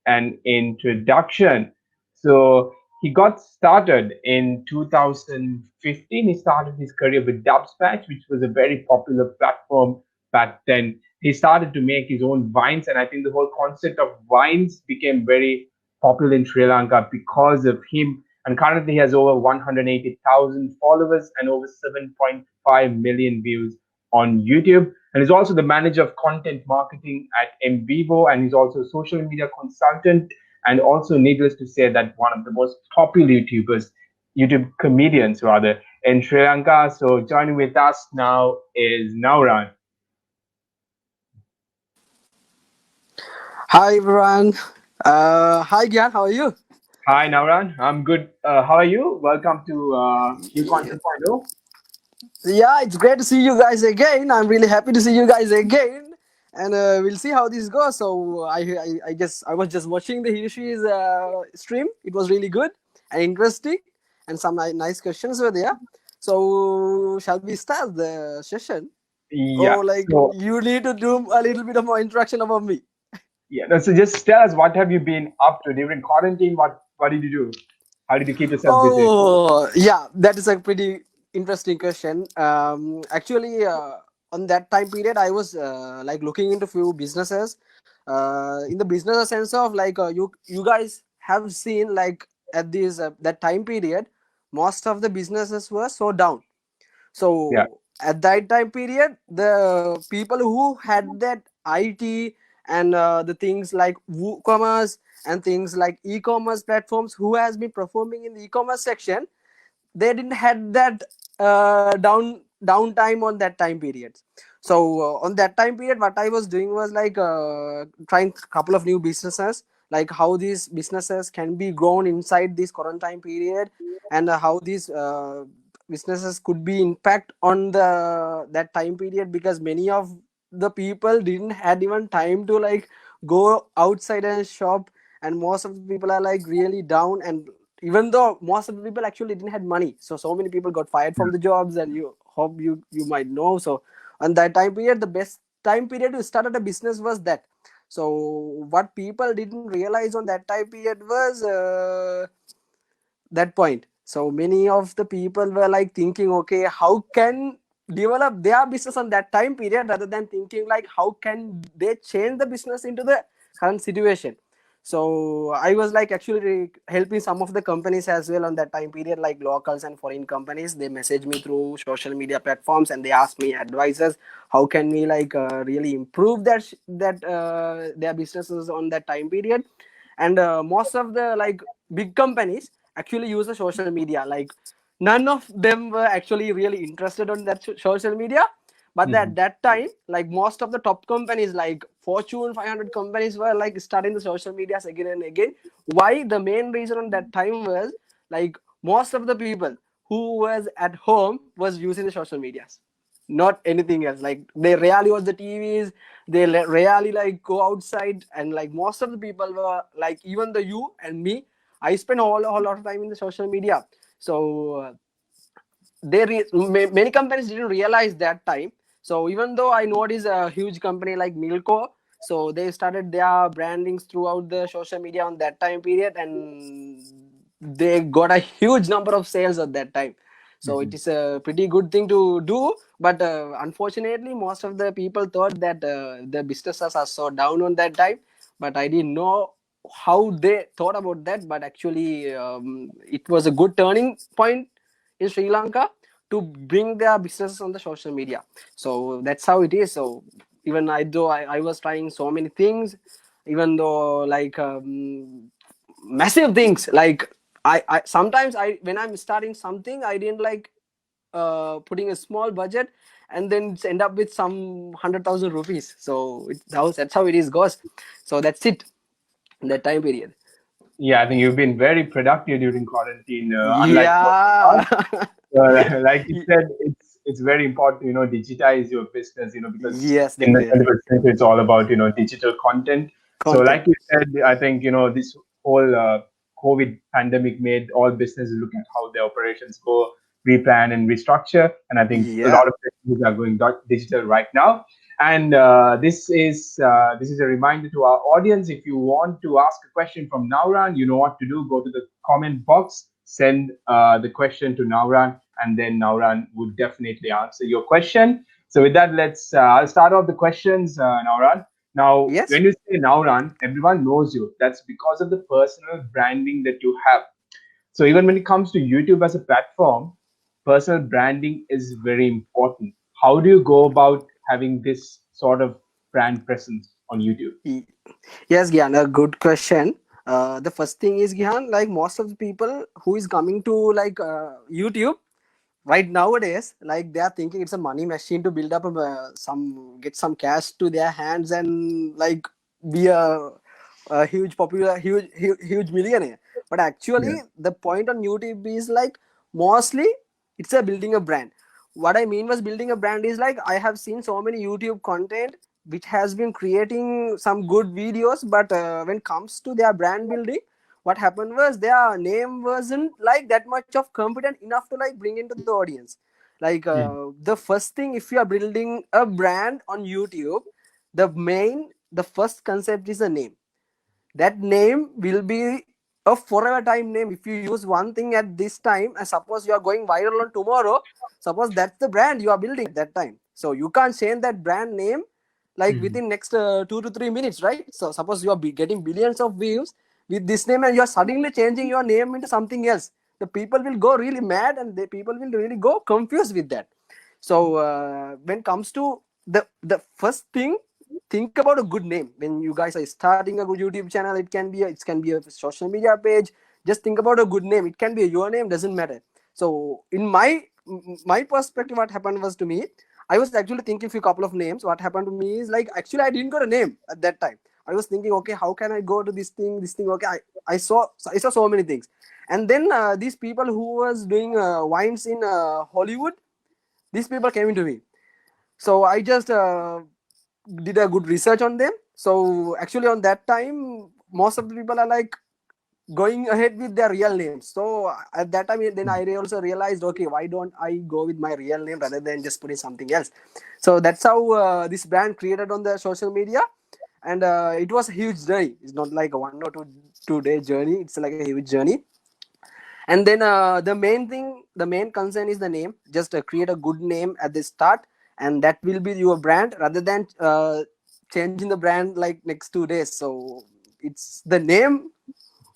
an introduction. So he got started in 2015. He started his career with Dubsmash, which was a very popular platform back then. He started to make his own vines, and I think the whole concept of vines became very popular in Sri Lanka because of him. And currently, he has over 180,000 followers and over 7.5 million views on YouTube. And he's also the manager of content marketing at MVivo, and he's also a social media consultant. And also, needless to say, that one of the most popular YouTube comedians rather, in Sri Lanka. So joining with us now is Nawran. Hi everyone. Hi Gyan, how are you? Hi, Nawran. I'm good. How are you? Welcome to YouCon 2.0. Yeah, it's great to see you guys again. I'm really happy to see you guys again, and we'll see how this goes. So I guess I was just watching the Hiroshi's stream. It was really good and interesting, and some nice questions were there. So shall we start the session? Yeah. Or like So you need to do a little bit of more introduction about me? yeah. No, so just tell us, what have you been up to during quarantine? What did you do? How did you keep yourself busy? Oh, yeah, that is a pretty interesting question. Actually, on that time period, I was like looking into few businesses. In the business sense of like you guys have seen like at this that time period, most of the businesses were so down. Yeah. So at that time period, the people who had that IT and the things like WooCommerce and things like e-commerce platforms who has been performing in the e-commerce section, they didn't had that downtime on that time period. So on that time period, what I was doing was like trying a couple of new businesses, like how these businesses can be grown inside this quarantine period, and how these businesses could be impact on the that time period, because many of the people didn't had even time to like go outside and shop, and most of the people are like really down. And even though most of the people actually didn't have money, so many people got fired from the jobs, and you hope you might know. So on that time period, the best time period to start a business was that. So what people didn't realize on that time period was that point. So many of the people were like thinking, okay, how can develop their business on that time period, rather than thinking like how can they change the business into the current situation. So I was like actually helping some of the companies as well on that time period, like locals and foreign companies. They message me through social media platforms, and they ask me advices, how can we like really improve that their businesses on that time period. And most of the like big companies actually use the social media. Like none of them were actually really interested on that social media, but at Mhm. that time, like most of the top companies like Fortune 500 companies were like starting the social medias again and again. Why? The main reason on that time was like most of the people who was at home was using the social medias, not anything else. Like they rarely watch the TVs, they rarely like go outside. And like most of the people were like, even the you and me, I spend a whole lot of time in the social media. So many companies didn't realize that time. So even though I noticed a huge company like Milko, so they started their brandings throughout the social media on that time period, and they got a huge number of sales at that time. So it Mhm. is a pretty good thing to do, but unfortunately most of the people thought that the businesses are so down on that time, but I didn't know how they thought about that. But actually it was a good turning point in Sri Lanka to bring their businesses on the social media. So that's how it is. So even I was trying so many things, even though like massive things, like I sometimes I when I'm starting something, I didn't like putting a small budget and then end up with some 100,000 rupees. So that's how it is goes. So that's it, that time period. Yeah, I think you've been very productive during quarantine, unlike most of us. Yeah. Like you said, it's very important to digitize your business, because Yes, in the definitely. 21st century, it's all about digital content. So, Content. like you said, I think this whole COVID pandemic made all businesses look at how their operations go, replan and restructure, and I think a Yeah. lot of businesses are going digital right now. And this is a reminder to our audience. If you want to ask a question from Nawran, you know what to do. Go to the comment box, send the question to Nawran, and then Nawran would definitely answer your question. So with that, let's. I'll start off the questions, Nawran. Now, Yes. when you say Nawran, everyone knows you. That's because of the personal branding that you have. So even when it comes to YouTube as a platform, personal branding is very important. How do you go about having this sort of brand presence on YouTube? Y- Yes, Gyan, a good question. The first thing is, Gyan, like most of the people who is coming to like YouTube right nowadays, like they are thinking it's a money machine to build up some get some cash to their hands and like be a huge popular huge millionaire. But Yeah. actually the point on YouTube is like mostly it's a building a brand. What I mean was building a brand is like I have seen so many YouTube content which has been creating some good videos, but when it comes to their brand building, what happened was their name wasn't like that much of competent enough to like bring into the audience. Like Mm. the first thing, if you are building a brand on YouTube, the first concept is a name. That name will be a forever time name. If you use one thing at this time and suppose you are going viral on tomorrow, suppose that's the brand you are building at that time, so you can't change that brand name like Mm. within next 2 to 3 minutes, right? So suppose you are getting billions of views with this name and you are suddenly changing your name into something else, the people will go really mad and the people will really go confused with that. So when it comes to the first thing, think about a good name when you guys are starting a good YouTube channel. It can be a social media page. Just think about a good name. It can be your name, doesn't matter. So in my perspective, what happened was to me, I was actually thinking a few couple of names. What happened to me is like actually I didn't got a name at that time. I was thinking, okay, how can I go to this thing? Okay, I saw so many things, and then these people who was doing wines in Hollywood, these people came into me. So I just did a good research on them. So actually on that time most of the people are like going ahead with their real names. So at that time then I also realized, okay, why don't I go with my real name rather than just putting something else. So that's how this brand created on the social media. And it was a huge journey. It's not like a 1 or 2 day journey, it's like a huge journey. And then the main concern is the name. Just create a good name at the start, and that will be your brand rather than changing the brand like next 2 days. So it's the name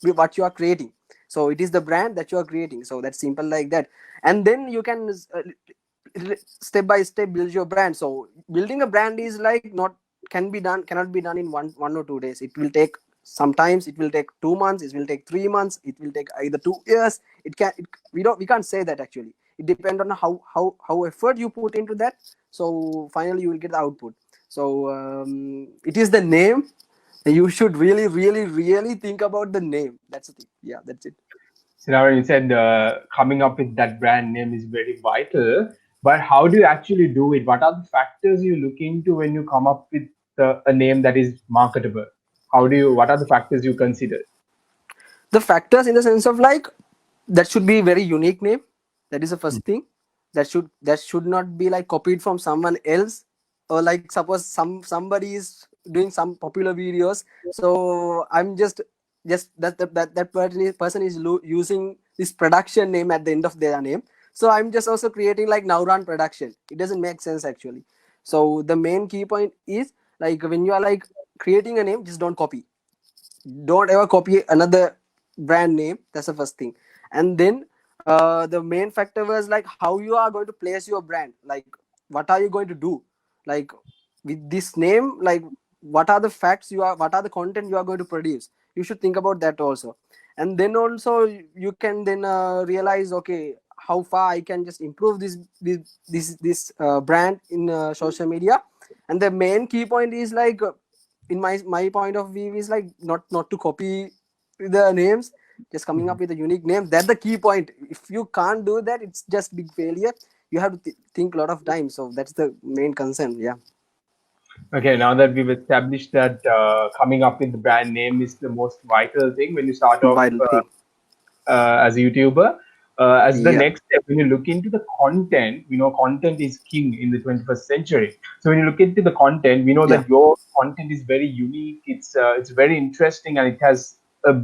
what you are creating. So it is the brand that you are creating. So that's simple like that. And then you can step by step build your brand. So building a brand is like not cannot be done in 1 or 2 days. It will take, sometimes it will take 2 months, it will take 3 months, it will take either 2 years. We can't say that actually. It depends on how effort you put into that. So finally you will get the output. So it is the name. You should really really really think about the name. That's the thing. Yeah, that's it. So now you said coming up with that brand name is very vital, but how do you actually do it? What are the factors you look into when you come up with a name that is marketable? What are the factors you consider? The factors in the sense of like that should be very unique name. That is the first thing. that should not be like copied from someone else, or like suppose somebody is doing some popular videos, so I'm just that person is using this production name at the end of their name, so I'm just also creating like Nauran production. It doesn't make sense actually. So the main key point is, like, when you are like creating a name, just don't ever copy another brand name. That's the first thing. And then the main factor was like how you are going to place your brand, like what are you going to do, like with this name, like what are the content you are going to produce. You should think about that also. And then also you can then realize, okay, how far I can just improve this brand in social media. And the main key point is like, in my point of view, is like not to copy the names, just coming up with a unique name. That's the key point. If you can't do that, it's just big failure. You have to think a lot of time. So that's the main concern. Yeah. Okay, now that we've established that coming up with the brand name is the most vital thing when you start off Vital thing. as a YouTuber. As the Yeah. next step, when you look into the content, we know content is king in the 21st century. So when you look into the content, we know Yeah. that your content is very unique. It's very interesting, and it has a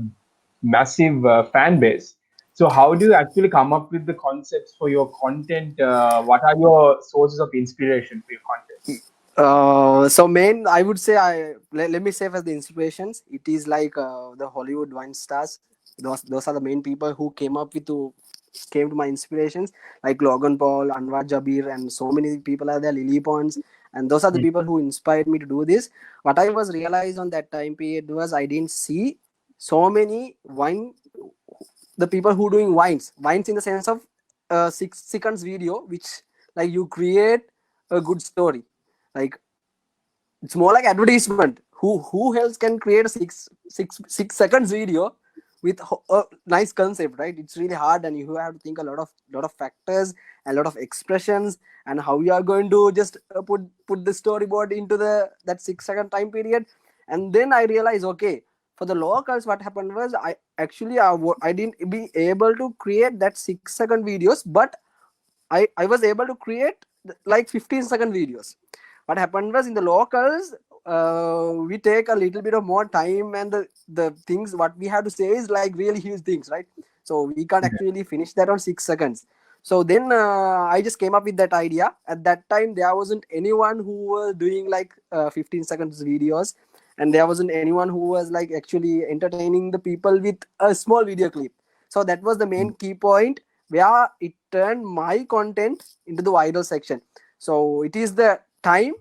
massive fan base. So how do you actually come up with the concepts for your content? What are your sources of inspiration for your content? So main, I would say, let me say as the inspirations, it is like the Hollywood wine stars. Those are the main people who came to my inspirations, like Logan Paul, Anwar Jabir, and so many people are there, Lily Pons, and those are the people who inspired me to do this. What I was realized on that time period was I didn't see so many the people who doing wines in the sense of 6 seconds video, which like you create a good story. Like, it's more like advertisement. Who else can create a 6 seconds video with a nice concept, right? It's really hard, and you have to think a lot of factors, a lot of expressions, and how you are going to just put the storyboard into the that 6 second time period. And then I realized, okay, for the locals, what happened was I didn't be able to create that 6 second videos, but I was able to create like 15-second videos. What happened was, in the locals, we take a little bit of more time, and the things what we have to say is like really huge things, right? So we can't actually finish that on 6 seconds. So then I just came up with that idea. At that time, there wasn't anyone who was doing like 15 seconds videos, and there wasn't anyone who was like actually entertaining the people with a small video clip. So that was the main key point, where it turned my content into the viral section. So it is the time,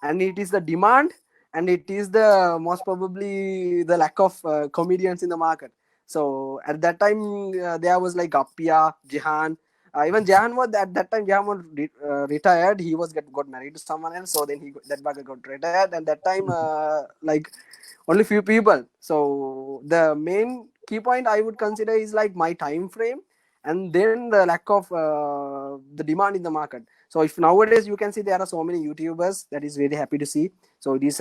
and it is the demand, and it is the most probably the lack of comedians in the market. So at that time, there was like Appia, Jihan. Even Jahan was at that time. Jahan was retired. He was got married to someone else. So then that bugger got retired. And that time, like, only few people. So the main key point I would consider is like my time frame, and then the lack of the demand in the market. So if nowadays you can see there are so many YouTubers, that is very happy to see. So it is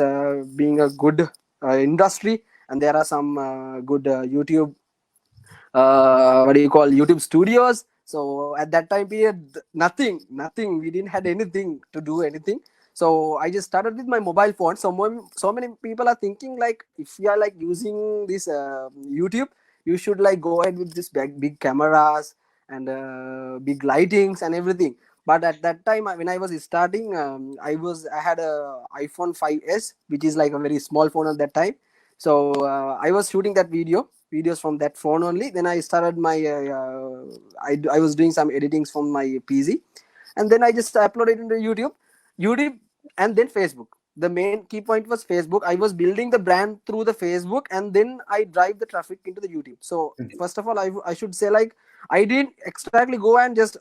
being a good industry, and there are some good YouTube, what do you call, YouTube studios. So at that time period, nothing, we didn't had anything to do anything. So I just started with my mobile phone. So many people are thinking like, if you are like using this YouTube, you should like go ahead with this big cameras and big lightings and everything. But at that time, when I was starting, I had a iPhone 5s, which is like a very small phone at that time. So I was shooting videos from that phone only. Then I started my I was doing some editings from my PC, and then I just uploaded into YouTube, and then Facebook. The main key point was Facebook. I was building the brand through the Facebook, and then I drive the traffic into the YouTube. So first of all, I should say, like, I didn't exactly go and just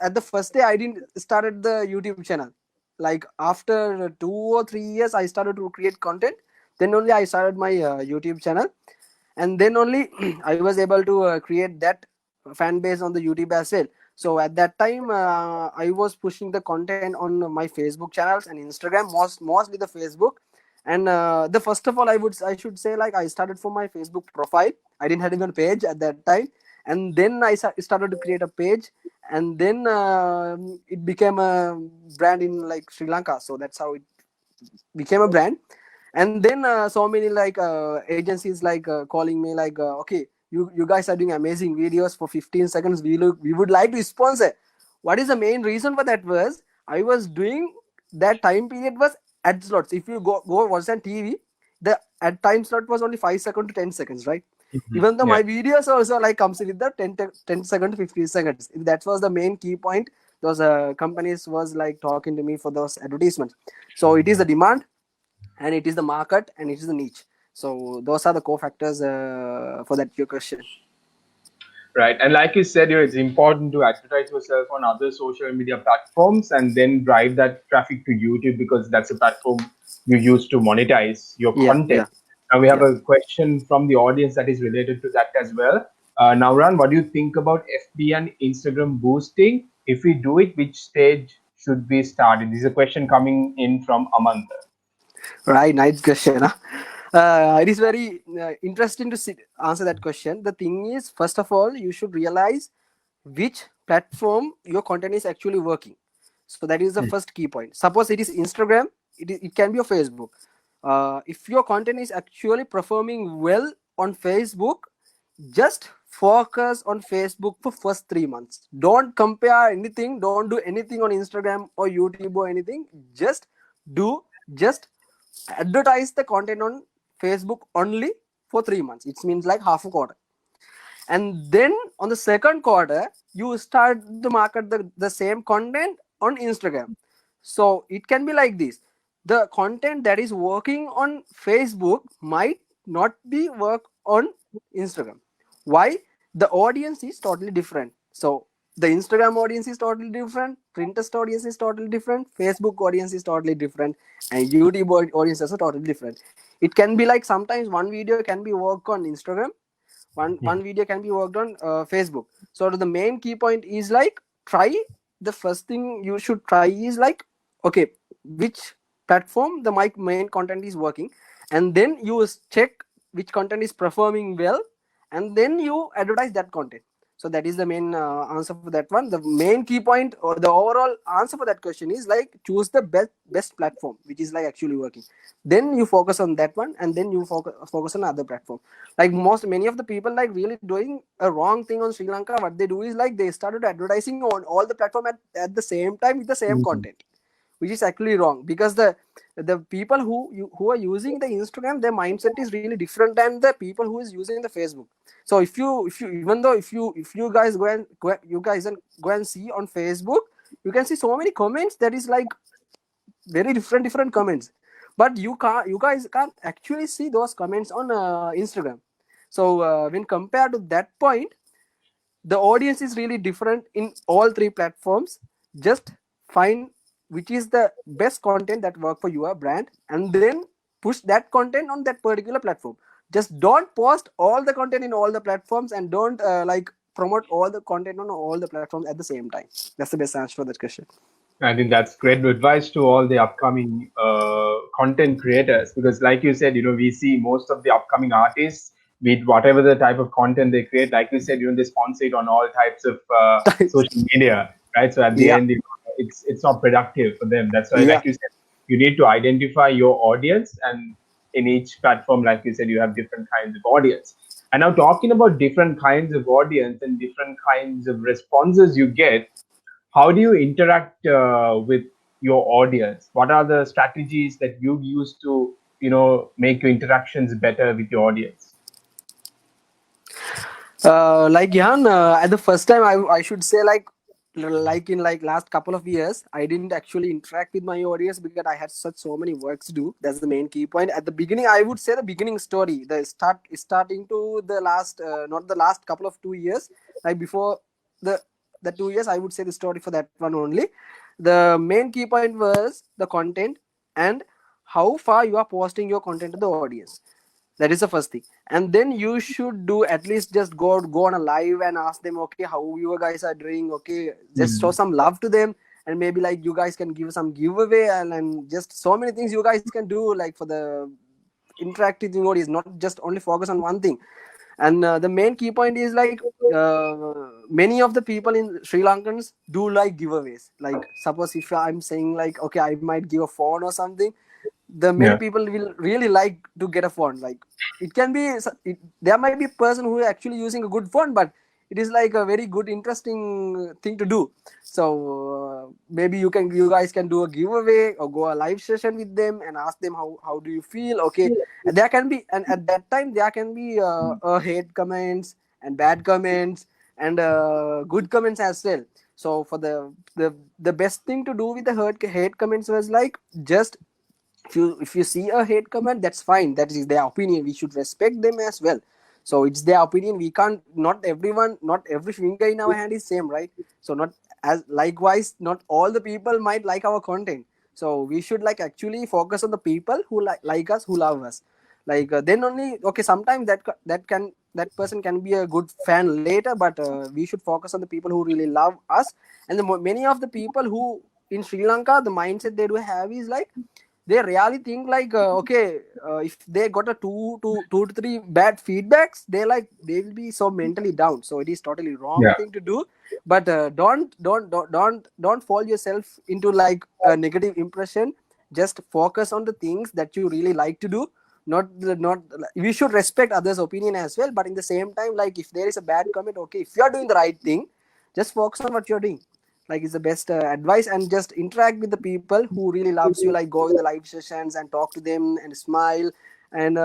at the first day I didn't started the YouTube channel. Like after 2 or 3 years, I started to create content. Then only I started my YouTube channel, and then only I was able to create that fan base on the YouTube as well. So at that time, I was pushing the content on my Facebook channels and Instagram, mostly the Facebook. And the first of all, I should say, like, I started from my Facebook profile. I didn't have even a page at that time, and then I started to create a page. and then it became a brand in like Sri Lanka. So that's how it became a brand. And then so many like agencies like calling me like okay, you guys are doing amazing videos for 15 seconds, we would like to sponsor. What is the main reason for that was I was doing that time period was ad slots. If you go watch on TV, the ad time slot was only 5 seconds to 10 seconds, right? Mhm. Even though Yeah. my videos also like comes with the 10 seconds to 15 seconds. That was the main key point. Those companies was like talking to me for those advertisements. So it is the demand, and it is the market, and it is the niche. So those are the cofactors for that your question. Right. And like you said, it's important to advertise yourself on other social media platforms and then drive that traffic to YouTube because that's a platform you use to monetize your Yeah, content. yeah, Now we have yeah. a question from the audience that is related to that as well. Nawran, what do you think about FB and Instagram boosting? If we do it, which stage should we start? This is a question coming in from Amanda. Right, nice question. Huh? It is very interesting to answer that question. The thing is, first of all, you should realize which platform your content is actually working. So that is the first key point. Suppose it is Instagram, it can be a Facebook. If your content is actually performing well on Facebook, just focus on Facebook for first 3 months. Don't compare anything, don't do anything on Instagram or YouTube or anything. Just advertise the content on Facebook only for 3 months. It means like half a quarter. And then on the second quarter, you start to market the same content on Instagram. So it can be like this. The content that is working on Facebook might not be work on Instagram. Why? The audience is totally different. So the Instagram audience is totally different, Pinterest audience is totally different, Facebook audience is totally different, and YouTube audience is also totally different. It can be like sometimes one video can be work on Instagram, one video can be worked on Facebook. So the main key point is like try, the first thing you should try is like, okay, which platform the main content is working, and then you check which content is performing well, and then you advertise that content. So that is the main answer for that one. The main key point or the overall answer for that question is like choose the best platform which is like actually working, then you focus on that one, and then you focus on other platform. Like many of the people like really doing a wrong thing on Sri Lanka. What they do is like they started advertising on all the platform at the same time with the same Mhm. content, which is actually wrong, because the people who are using the Instagram, their mindset is really different than the people who is using the Facebook. So if you even though if you guys go and see on Facebook, you can see so many comments that is like very different comments, but you guys can't actually see those comments on Instagram. So when compared to that point, the audience is really different in all three platforms. Just find which is the best content that work for your brand, and then push that content on that particular platform. Just don't post all the content in all the platforms, and don't like promote all the content on all the platforms at the same time. That's the best answer for that question. I think that's great advice to all the upcoming content creators because, like you said, we see most of the upcoming artists with whatever the type of content they create. Like you said, they sponsor it on all types of social media, right? So at the Yeah, end, it's not productive for them. That's why, yeah. like you said, you need to identify your audience, and in each platform, like you said, you have different kinds of audience. And now, talking about different kinds of audience and different kinds of responses you get, how do you interact with your audience? What are the strategies that you use to make your interactions better with your audience? Like Jan, at the first time, I should say like in like last couple of years, I didn't actually interact with my audience because I had such so many works to do. That's the main key point. At the beginning, I would say the beginning story, the starting to the last, not the last couple of 2 years, like before the 2 years, I would say the story for that one only. The main key point was the content and how far you are posting your content to the audience. That is the first thing. And then you should do at least just go on a live and ask them, okay, how you guys are doing, okay, just show Mm. some love to them. And maybe like you guys can give some giveaway, and just so many things you guys can do like for the interactive audience, not just only focus on one thing. And the main key point is like many of the people in Sri Lankans do like giveaways. Like suppose if I'm saying like, okay, I might give a phone or something, the many Yeah. people will really like to get a phone. Like it can be there might be a person who is actually using a good phone, but it is like a very good interesting thing to do. So maybe you guys can do a giveaway or go a live session with them and ask them how do you feel. Okay, and there can be, and at that time there can be hate comments and bad comments and good comments as well. So for the best thing to do with the hate comments was like, just if you see a hate comment, that's fine, that is their opinion, we should respect them as well. So it's their opinion, we can't, not everyone, not every finger in our hand is same, right? So not as likewise not all the people might like our content. So we should like actually focus on the people who like us, who love us. Like then only, okay, sometimes that person can be a good fan later, but we should focus on the people who really love us. And many of the people who in Sri Lanka, the mindset they do have is like, they really think like if they got a two to three bad feedbacks, they will be so mentally down. So it is totally wrong Yeah. thing to do. But don't fall yourself into like a negative impression. Just focus on the things that you really like to do. Not we should respect others opinion as well, but in the same time, like if there is a bad comment, okay, if you are doing the right thing, just focus on what you're doing. Like it's the best advice. And just interact with the people who really loves you, like go in the live sessions and talk to them and smile and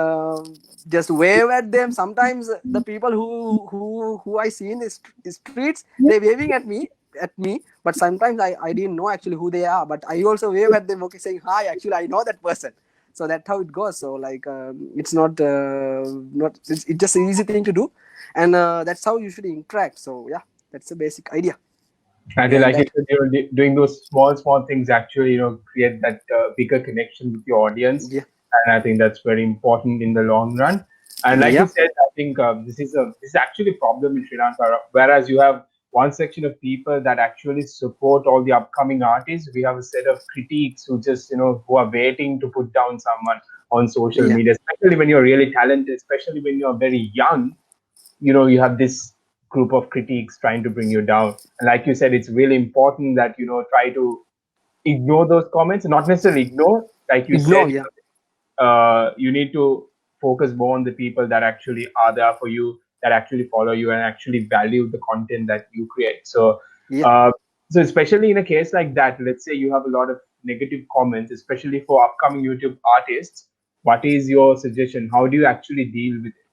just wave at them. Sometimes the people who I see in the streets, they waving at me, but sometimes I didn't know actually who they are, but I also wave at them, okay, saying hi, actually I know that person. So that's how it goes. So like it's not it's just an easy thing to do. And that's how you should interact. So yeah, that's the basic idea And then, behind like you that. said, doing those small things actually, create that bigger connection with your audience, Yeah. and I think that's very important in the long run. And like you Yeah. said, I think this is actually a problem in Sri Lanka. Whereas you have one section of people that actually support all the upcoming artists, we have a set of critiques who just who are waiting to put down someone on social Yeah. media, especially when you're really talented, especially when you're very young. You have this group of critiques trying to bring you down, and like you said, it's really important that try to ignore those comments, not necessarily ignore, like you said. Ignore. Yeah. You need to focus more on the people that actually are there for you, that actually follow you and actually value the content that you create. So Yeah. uh, so especially in a case like that, let's say you have a lot of negative comments, especially for upcoming YouTube artists, what is your suggestion? How do you actually deal with it?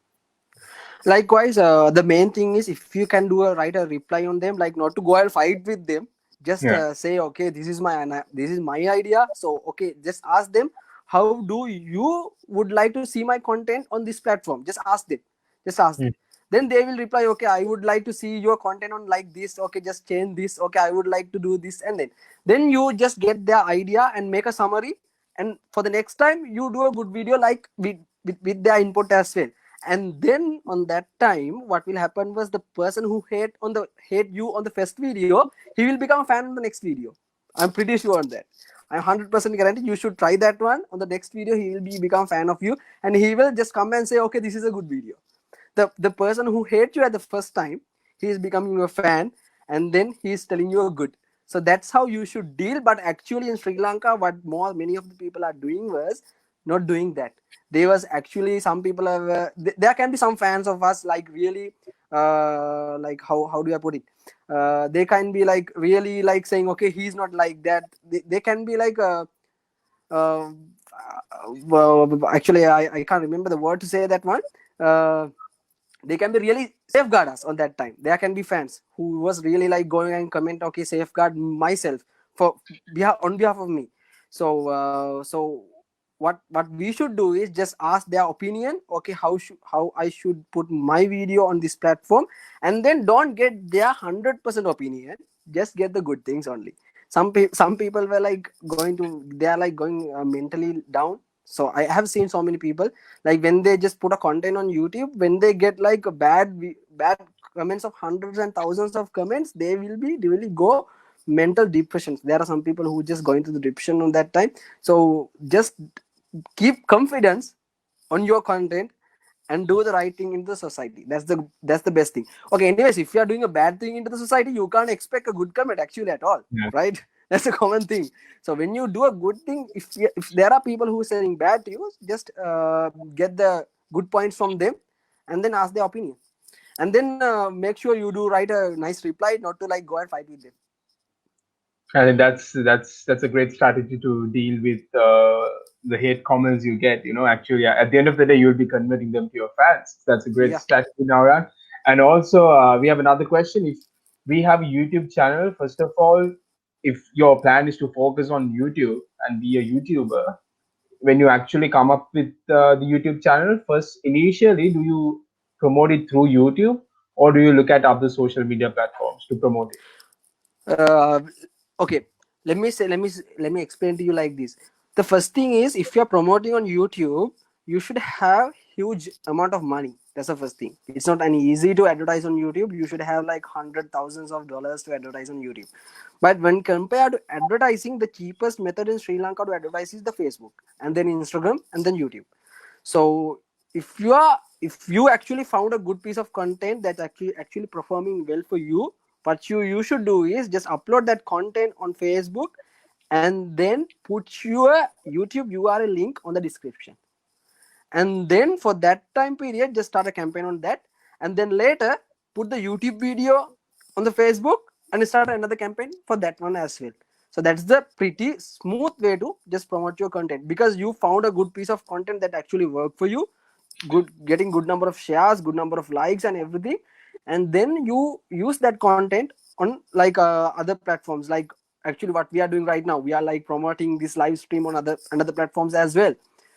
Likewise, the main thing is if you can write a reply on them, like not to go and fight with them. Just Yeah. say, okay, this is my idea. So okay, just ask them, how do you would like to see my content on this platform? Just ask them. Just ask them. Mm. Then they will reply, okay, I would like to see your content on like this. Okay, just change this. Okay, I would like to do this, and then you just get their idea and make a summary. And for the next time, you do a good video like with their input as well. And then on that time, what will happen was the person who hate you on the first video, he will become a fan on the next video. I'm pretty sure on that. I'm 100% guaranteed. You should try that one. On the next video, he will become fan of you, and he will just come and say, okay, this is a good video. The person who hates you at the first time, he is becoming a fan, and then he is telling you a good. So that's how you should deal. But actually in Sri Lanka, what more many of the people are doing was not doing that. There was actually some people have there can be some fans of us, like really like how do I put it, they can be like really like saying, okay, he's not like that. They can be like uh, well, actually I can't remember the word to say that one. uh, they can be really safeguard us on that time. There can be fans who was really like going and comment, okay, safeguard myself for on behalf of me. So what we should do is just ask their opinion. Okay, how I should put my video on this platform, and then don't get their 100% opinion. Just get the good things only. Some people were like they are like going mentally down. So I have seen so many people, like when they just put a content on YouTube, when they get like a bad comments of hundreds and thousands of comments, they really go mental depressions. There are some people who just go into the depression on that time. So just keep confidence on your content, and do the right thing into the society. That's the best thing. Okay, anyways, if you are doing a bad thing into the society, you can't expect a good comment actually at all, Yeah. right? That's a common thing. So when you do a good thing, if there are people who are saying bad to you, just get the good points from them and then ask their opinion, and then make sure you do write a nice reply, not to like go and fight with them. I think that's a great strategy to deal with the hate comments you get. Actually, at the end of the day, you'll be converting them to your fans. That's a great Yeah. strategy, Nawran. And also, we have another question. If we have a YouTube channel, first of all, if your plan is to focus on YouTube and be a YouTuber, when you actually come up with the YouTube channel, first initially, do you promote it through YouTube, or do you look at other social media platforms to promote it? uh, okay, let me explain to you like this. The first thing is, if you're promoting on YouTube, you should have huge amount of money. That's the first thing. It's not any easy to advertise on YouTube. You should have like hundred thousands of dollars to advertise on YouTube. But when compared to advertising, the cheapest method in Sri Lanka to advertise is the Facebook, and then Instagram, and then YouTube. So if you actually found a good piece of content that's actually performing well for you, what you should do is just upload that content on Facebook, and then put your YouTube URL link on the description, and then for that time period just start a campaign on that, and then later put the YouTube video on the Facebook and start another campaign for that one as well. So that's the pretty smooth way to just promote your content, because you found a good piece of content that actually worked for you, good, getting good number of shares, good number of likes and everything, and then you use that content on like other platforms. Like actually what we are doing right now, we are like promoting this live stream on other platforms as well.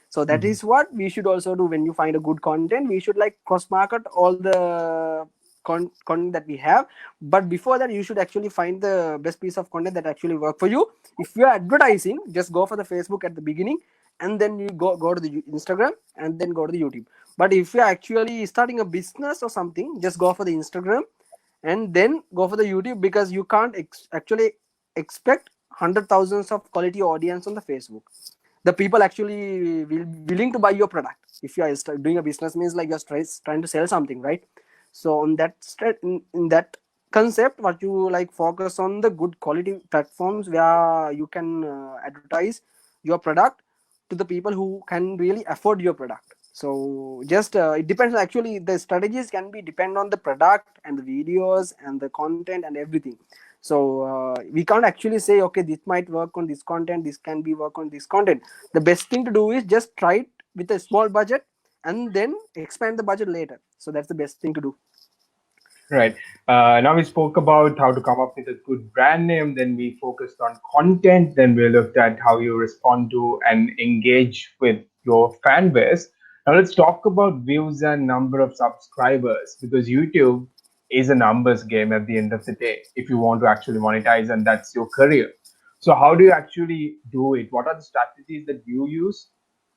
So that Mhm. is what we should also do. When you find a good content, we should like cross market all the content that we have. But before that, you should actually find the best piece of content that actually work for you. If you are advertising, just go for the Facebook at the beginning, and then you go to the Instagram, and then go to the YouTube. But if you're actually starting a business or something, just go for the Instagram and then go for the YouTube, because you can't actually expect hundred thousands of quality audience on the Facebook. The people actually will willing to buy your product. If you are doing a business, means like you're trying to sell something, right? So on that in that concept, what you like, focus on the good quality platforms where you can advertise your product to the people who can really afford your product. So just it depends. Actually the strategies can be depend on the product and the videos and the content and everything. So we can't actually say, okay, this might work on this content, this can be work on this content. The best thing to do is just try it with a small budget, and then expand the budget later. So that's the best thing to do. Right. Now we spoke about how to come up with a good brand name. Then we focused on content. Then we looked at how you respond to and engage with your fan base. Now let's talk about views and number of subscribers, because YouTube is a numbers game at the end of the day. If you want to actually monetize and that's your career. So how do you actually do it? What are the strategies that you use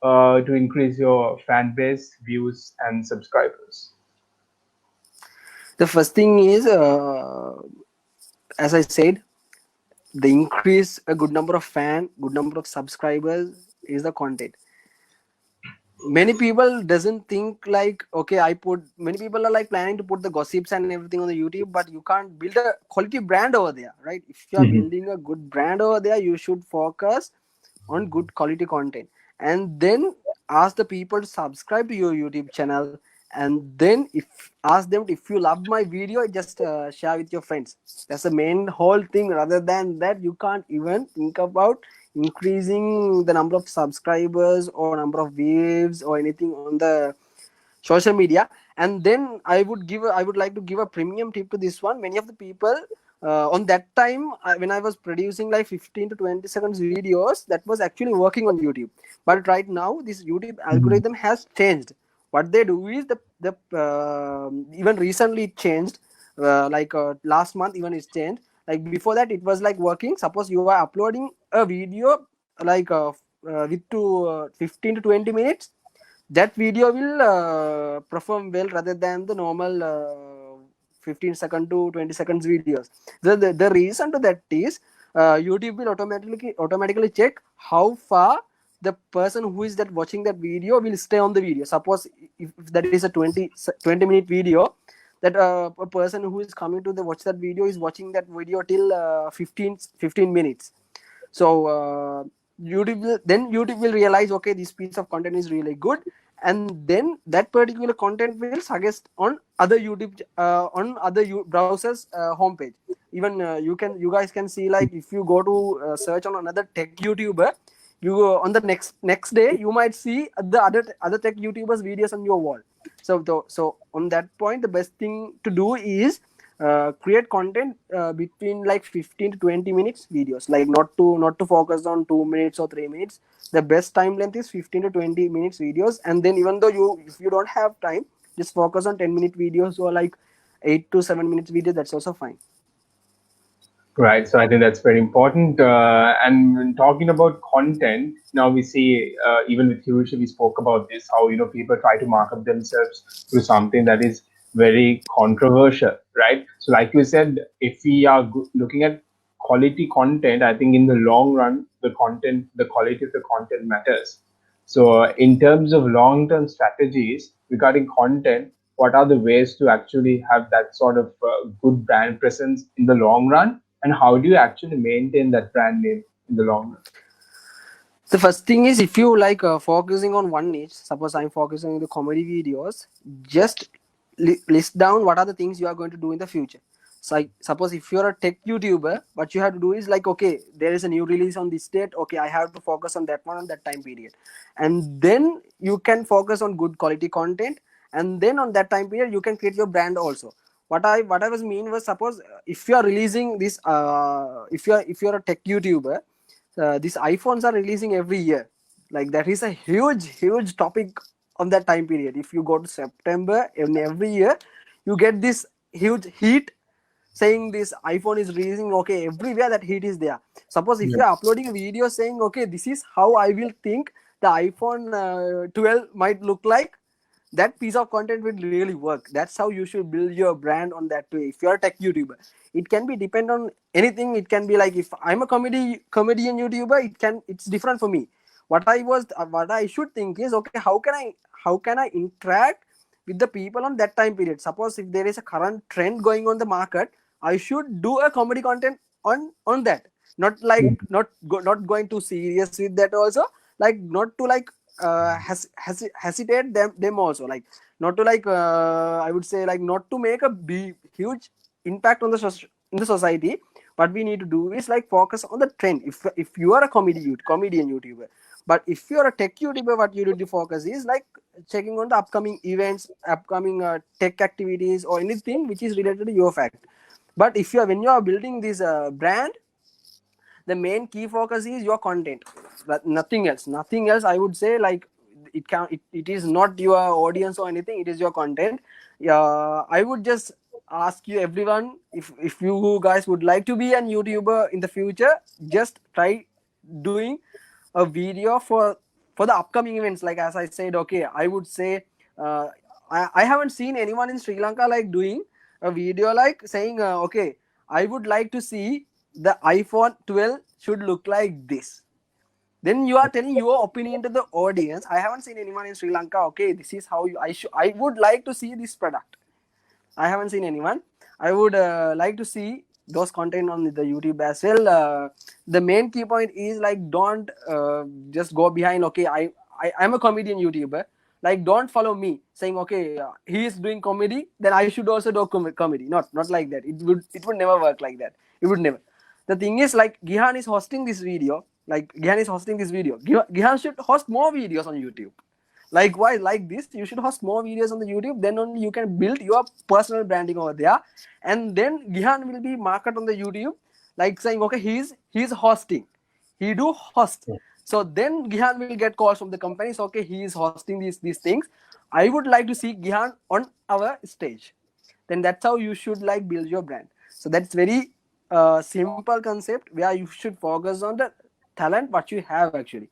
to increase your fan base, views, and subscribers? The first thing is, as I said, the increase a good number of fan, good number of subscribers is the content. Many people doesn't think like, okay, I put, many people are like planning to put the gossips and everything on the YouTube, but you can't build a quality brand over there, right? If you are Mhm. building a good brand over there, you should focus on good quality content, and then ask the people to subscribe to your YouTube channel, and then if ask them, if you love my video, just share with your friends. That's the main whole thing. Rather than that, you can't even think about increasing the number of subscribers or number of views or anything on the social media. And then I would like to give a premium tip to this one. Many of the people on that time, when I was producing like 15 to 20 seconds videos, that was actually working on YouTube. But right now this YouTube Mhm. algorithm has changed. What they do is the even recently it changed, last month even it's changed. Like before that it was like working. Suppose you are uploading a video like with to 15 to 20 minutes, that video will perform well rather than the normal 15 second to 20 seconds videos. The reason to that is, YouTube will automatically check how far the person who is that watching that video will stay on the video. Suppose if that is a 20-minute video, that a person who is coming to the watch that video is watching that video till 15 minutes. So YouTube will realize, okay, this piece of content is really good, and then that particular content will suggest on other YouTube on other browsers homepage. Even you guys can see, like if you go to search on another tech YouTuber, you on the next day you might see the other tech YouTubers videos on your wall. So on that point, the best thing to do is create content between like 15 to 20 minutes videos, like not to focus on 2 minutes or 3 minutes. The best time length is 15 to 20 minutes videos. And then even though if you don't have time, just focus on 10-minute videos or like 8 to 7 minutes videos. That's also fine. Right. So I think that's very important. And when talking about content, now we see, even with Hirushi, we spoke about this, how, people try to mark up themselves through something that is very controversial, right? So like you said, if we are looking at quality content, I think in the long run, the quality of the content matters. So in terms of long-term strategies regarding content, what are the ways to actually have that sort of good brand presence in the long run? And how do you actually maintain that brand name in the long run? The first thing is, if you like focusing on one niche, suppose I'm focusing on the comedy videos, just list down what are the things you are going to do in the future. So suppose if you're a tech YouTuber, what you have to do is like, okay, there is a new release on this date. Okay, I have to focus on that one on that time period. And then you can focus on good quality content. And then on that time period, you can create your brand also. What I was mean was, suppose if you are releasing this, if you're a tech YouTuber, these iPhones are releasing every year. Like that is a huge topic on that time period. If you go to September, in every year, you get this huge heat saying this iPhone is releasing. Okay, everywhere that heat is there. Suppose if you are uploading a video saying, okay, this is how I will think the iPhone 12 might look like, that piece of content will really work. That's how you should build your brand on that way. If you're a tech YouTuber, it can be depend on anything. It can be like, if I'm a comedian YouTuber, it's different for me. What I should think is, okay, how can I interact with the people on that time period? Suppose if there is a current trend going on the market, I should do a comedy content on that. Not like not going too serious with that also, like not to like hesitate them also, like not to like I would say, like not to make a huge impact on in the society. What we need to do is like focus on the trend. If you are a comedian YouTuber, but if you're a tech YouTuber, what you need to focus is like checking on the upcoming events, upcoming tech activities, or anything which is related to your fact. But when you are building this brand, the main key focus is your content, but nothing else. I would say, like it is not your audience or anything, it is your content. I would just ask you, everyone, if you guys would like to be a YouTuber in the future, just try doing a video for the upcoming events. Like as I said, okay, I would say I haven't seen anyone in Sri Lanka like doing a video like saying, okay, I would like to see the iPhone 12 should look like this. Then you are telling your opinion to the audience. I haven't seen anyone in Sri Lanka. Okay, this is how I would like to see this product. I haven't seen anyone. I would like to see those content on the YouTube as well. The main key point is like, don't just go behind. Okay, I'm a comedian YouTuber. Like, don't follow me saying, okay, he is doing comedy, then I should also do comedy. Not like that. It would never work like that. It would never. The thing is, like, Gihan is hosting this video. Gihan should host more videos on YouTube. Likewise, like this, you should host more videos on the YouTube. Then only you can build your personal branding over there. And then Gihan will be marketed on the YouTube, like saying, okay, he's hosting. He do host. So then Gihan will get calls from the companies. Okay, he is hosting these things. I would like to see Gihan on our stage. Then that's how you should like build your brand. So that's very simple concept where you should focus on the talent what you have actually.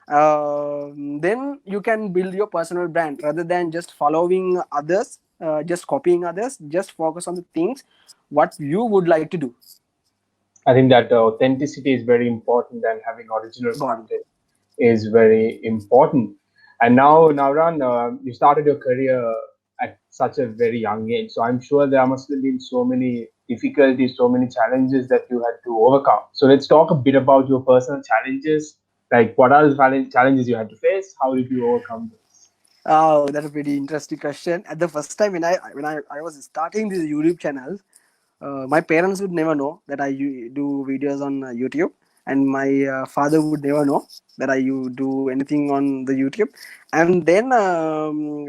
Then you can build your personal brand rather than just following others, just copying others. Just focus on the things what you would like to do. I think that authenticity is very important than having original content. is very important. And now, Navran, you started your career at such a very young age. So I'm sure there must have been so many difficulties, so many challenges that you had to overcome. So let's talk a bit about your personal challenges. Like, what are the challenges you had to face? How did you overcome this? Oh, that's a pretty interesting question. At the first time when I was starting this YouTube channel, my parents would never know that do videos on YouTube, and my father would never know that do anything on the YouTube. And then,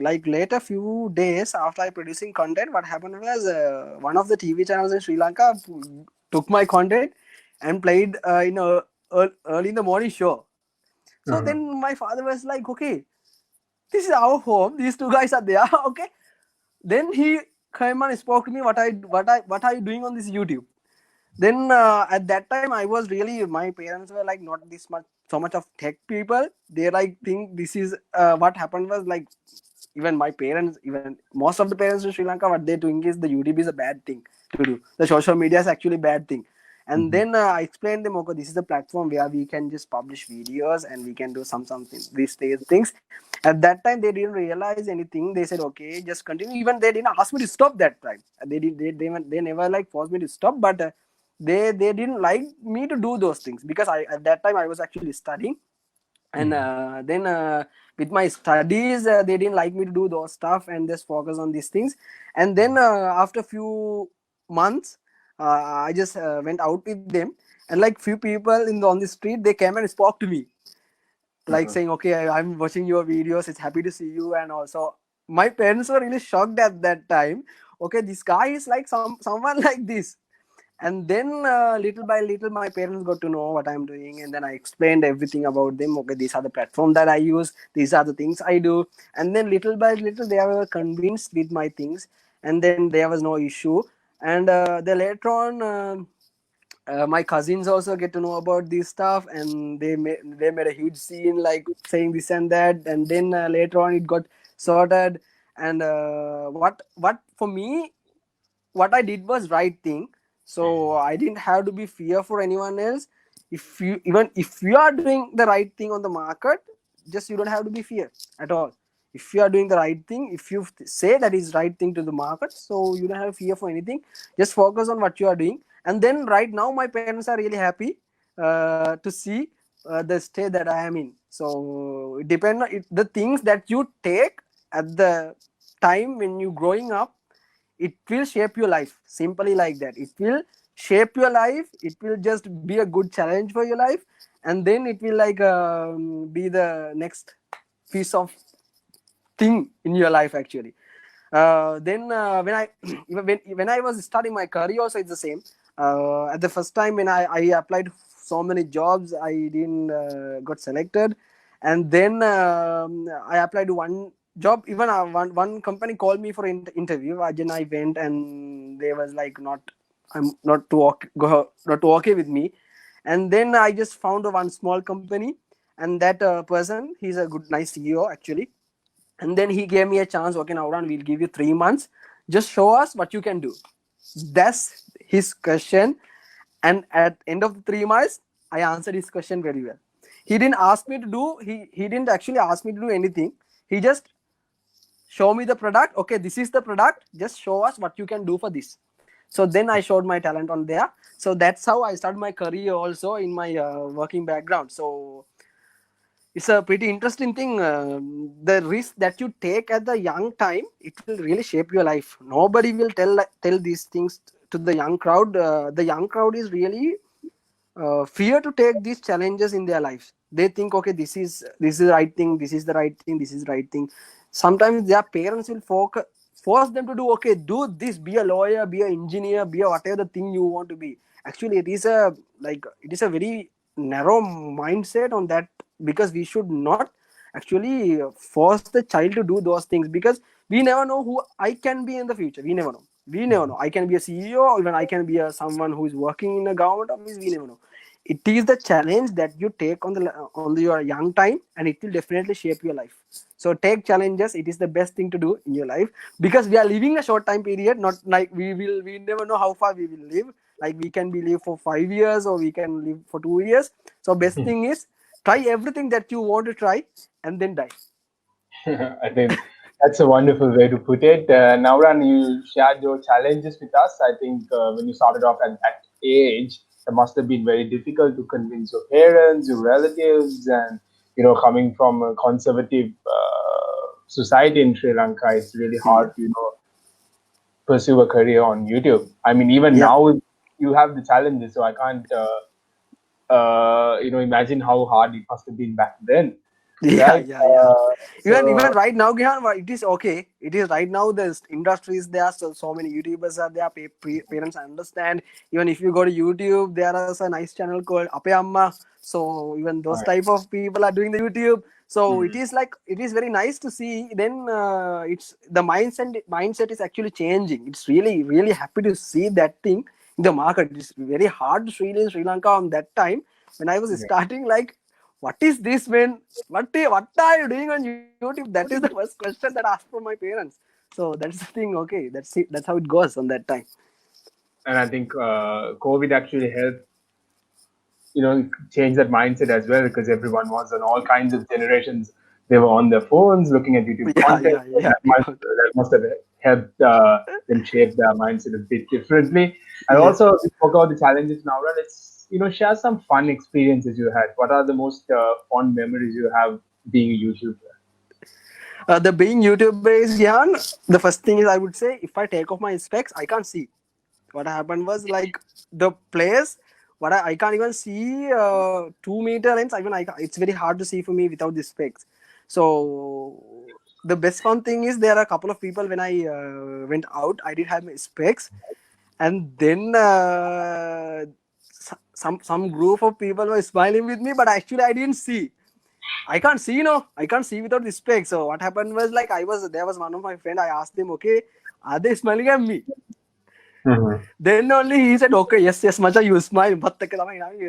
like later few days after I producing content, what happened was one of the TV channels in Sri Lanka took my content and played early in the morning show. So Uh-huh. then my father was like, okay, this is our home. These two guys are there. Okay. Then he came and spoke to me. What are you doing on this YouTube? Then at that time I was really, my parents were like not this much so much of tech people. They like think this is what happened was like, even my parents, even most of the parents in Sri Lanka, what they're doing is the YouTube is a bad thing to do. The social media is actually a bad thing. And Mhm. then I explained them, okay, this is a platform where we can just publish videos and we can do something these things. At that time they didn't realize anything. They said okay, just continue. Even they didn't ask me to stop that time. They never like forced me to stop, but they didn't like me to do those things, because I at that time I was actually studying. And Mhm. then with my studies, they didn't like me to do those stuff and just focus on these things. And then after few months, I just went out with them, and like few people on the street, they came and spoke to me, like Uh-huh. saying, okay, I'm watching your videos, it's happy to see you. And also my parents were really shocked at that time. Okay, this guy is like someone like this. And then little by little my parents got to know what I'm doing, and then I explained everything about them. Okay, these are the platform that I use, these are the things I do. And then little by little they were convinced with my things, and then there was no issue. And then later on, my cousins also get to know about this stuff, and they made a huge scene like saying this and that. And then later on it got sorted. And what for me, what I did was right thing. So I didn't have to be fear for anyone else. If you are doing the right thing on the market, just you don't have to be fear at all. If you are doing the right thing, if you say that is right thing to the market, so you don't have fear for anything. Just focus on what you are doing. And then right now my parents are really happy to see the state that I am in. So it depend on the things that you take at the time when you growing up. It will shape your life, simply like that. It will shape your life. It will just be a good challenge for your life. And then it will like be the next piece of thing in your life actually. Then when I when I was starting my career also, it's the same. At the first time when I applied so many jobs, I didn't got selected. And then I applied to one job. Even one company called me for interview. Then I went, and they was like not, I'm not too okay, not too okay with me. And then I just found a one small company, and that person, he's a good nice CEO actually. And then he gave me a chance. Okay, Nawran, we'll give you 3 months. Just show us what you can do. That's his question. And at end of the 3 months, I answered his question very well. He didn't ask me to do. He didn't actually ask me to do anything. He just show me the product. Okay, this is the product. Just show us what you can do for this. So then I showed my talent on there. So that's how I started my career also in my working background. So it's a pretty interesting thing. The risk that you take at the young time, it will really shape your life. Nobody will tell these things to the young crowd. The young crowd is really fear to take these challenges in their lives. They think, okay, this is the right thing, this is the right thing, this is the right thing. Sometimes their parents will force them to do, okay, do this, be a lawyer, be an engineer, be a whatever the thing you want to be. Actually, it is a very narrow mindset on that, because we should not actually force the child to do those things, because we never know who I can be in the future. We never know. I can be a CEO, or even I can be someone who is working in a government office. We never know. It is the challenge that you take on your young time, and it will definitely shape your life. So take challenges. It is the best thing to do in your life, because we are living a short time period. Not like we never know how far we will live. Like we can be live for 5 years, or we can live for 2 years. So best thing is Try everything that you want to try, and then die. I think that's a wonderful way to put it. Nawran, you shared your challenges with us. I think when you started off at that age, it must have been very difficult to convince your parents, your relatives, and coming from a conservative society in Sri Lanka, it's really Yeah, hard to pursue a career on YouTube. I mean, even yeah, now you have the challenges, so I can't imagine how hard it must have been back then, yeah, right? yeah, yeah. Even So right now, Gihan, it is okay. It is right now. The industry is there, so many YouTubers are there. Parents understand. Even if you go to YouTube, there is a nice channel called Ape Amma. So even those right. type of people are doing the YouTube. So it Hmm. is like, it is very nice to see. Then it's the mindset is actually changing. It's really happy to see that thing in the market. It's very hard to see in Sri Lanka on that time when I was Yeah. starting. Like, what is this, man? What are you doing on YouTube? That is the first question that I asked from my parents. So that's the thing. Okay, that's it. That's how it goes on that time. And I think COVID actually helped, change that mindset as well because everyone was on all kinds of generations. They were on their phones looking at YouTube Yeah, content. yeah, So yeah. that must have helped them shape their mindset a bit differently. And Yeah. also, we spoke about the challenges now. Let's share some fun experiences you had. What are the most fond memories you have being a YouTuber? The being YouTube based, Jan, the first thing is I would say if I take off my specs, I can't see. What happened was like the place, I can't even see 2 meter lengths. It's very hard to see for me without the specs. So the best fun thing is there are a couple of people when I went out, I did have my specs, and then some group of people were smiling with me, but actually I didn't see. I can't see, I can't see without the specs. So what happened was like there was one of my friend. I asked him, okay, are they smiling at me? Mhm. Then only he said, okay, yes, yes, Macha, you smile.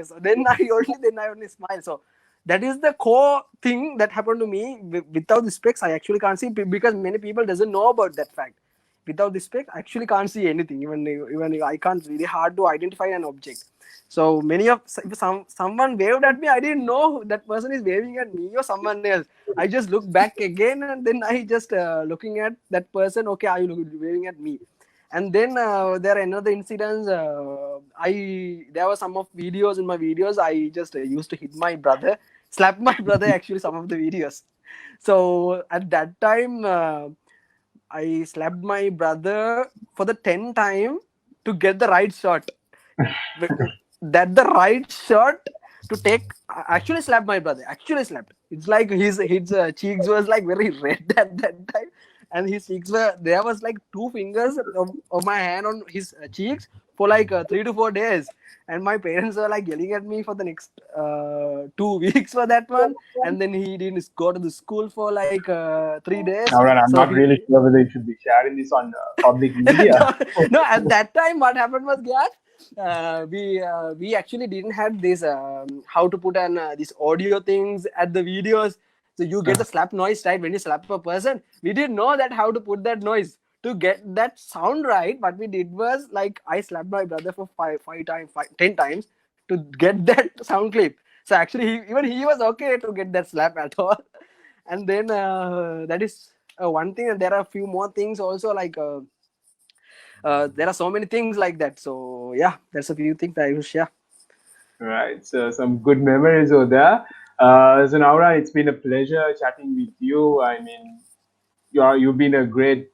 So then I only smile. So that is the core thing that happened to me. Without the specs, I actually can't see because many people doesn't know about that fact. Without the specs, I actually can't see anything. Even I can't. Really hard to identify an object. So many of someone waved at me. I didn't know that person is waving at me or someone else. I just looked back again and then I just looking at that person. Okay, are you waving at me? And then there are another incidents. I There were some of videos in my videos. I just used to hit my brother, slap my brother. Actually, some of the videos. So at that time, I slapped my brother for the 10th time to get the right shot. That the right shot to take. I actually slapped my brother. Actually slapped. It's like his cheeks was like very red at that time, and his cheeks were there was like two fingers of my hand on his cheeks for like 3 to 4 days, and my parents were like yelling at me for the next 2 weeks for that one, and then he didn't go to the school for like 3 days. Now, I'm So not he really sure whether you should be sharing this on public media. no, no, at that time what happened was, Gyat, we actually didn't have this how to put an these audio things at the videos, so you get the slap noise right when you slap a person. We didn't know that how to put that noise to get that sound right. What we did was like I slapped my brother for five times, 10 times to get that sound clip. So actually even he was okay to get that slap at all. And then that is one thing, and there are a few more things also, like there are so many things like that. So yeah, there's a few things that I will share. Right. So some good memories over there. So Naura, it's been a pleasure chatting with you. I mean, you've been a great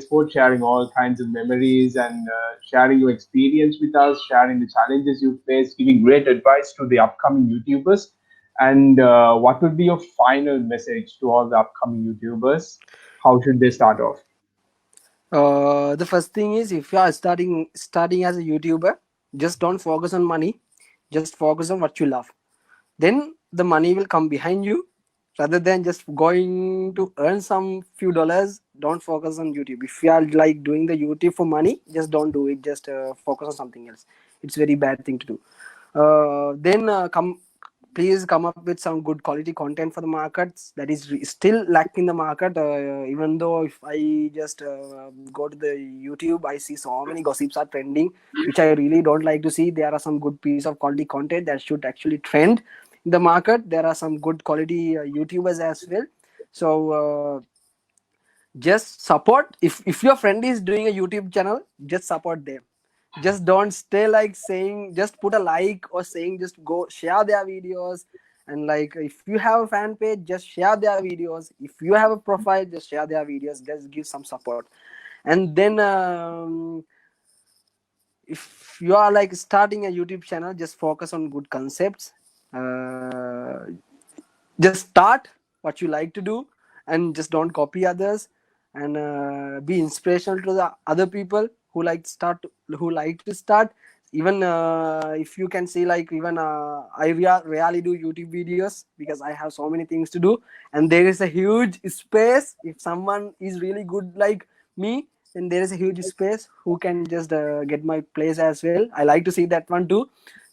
sport, sharing all kinds of memories and sharing your experience with us, sharing the challenges you faced, giving great advice to the upcoming YouTubers. And what would be your final message to all the upcoming YouTubers? How should they start off? The first thing is, if you are starting as a YouTuber, just don't focus on money, just focus on what you love. Then the money will come behind you, rather than just going to earn some few dollars. Don't focus on YouTube. If you are like doing the YouTube for money, just don't do it. Just focus on something else. It's very bad thing to do. Then please come up with some good quality content for the markets that is still lacking in the market. Even though if I just go to the YouTube, I see so many gossips are trending, which I really don't like to see. There are some good piece of quality content that should actually trend in the market. There are some good quality YouTubers as well. So just support. If your friend is doing a YouTube channel, just support them. Just don't stay like saying just put a like or saying just go share their videos. And like if you have a fan page, just share their videos. If you have a profile, just share their videos. Just give some support. And then if you are like starting a YouTube channel, just focus on good concepts. Just start what you like to do, and just don't copy others. And be inspirational to the other people who like to start. Even if you can see, like even rarely do YouTube videos because I have so many things to do, and there is a huge space. If someone is really good like me, then there is a huge space who can just get my place as well. I like to see that one too.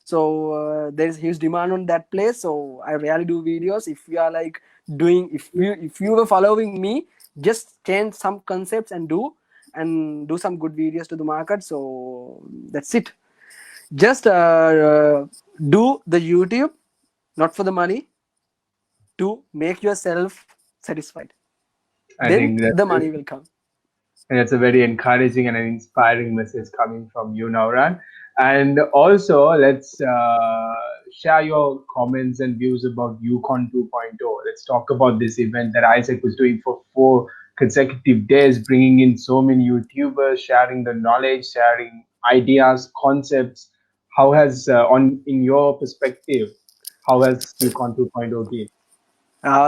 So there is huge demand on that place, so I rarely do videos. If you are like doing, if you were following me, just change some concepts and do some good videos to the market. So that's it. Just do the YouTube not for the money, to make yourself satisfied, I then think the money will come. and it's a very encouraging and an inspiring message coming from you, Nauran. And also, let's share your comments and views about YouCon 2.0. Let's talk about this event that AIESEC was doing for 4 consecutive days, bringing in so many YouTubers, sharing the knowledge, sharing ideas, concepts. How has, in your perspective, how has YouCon 2.0 been?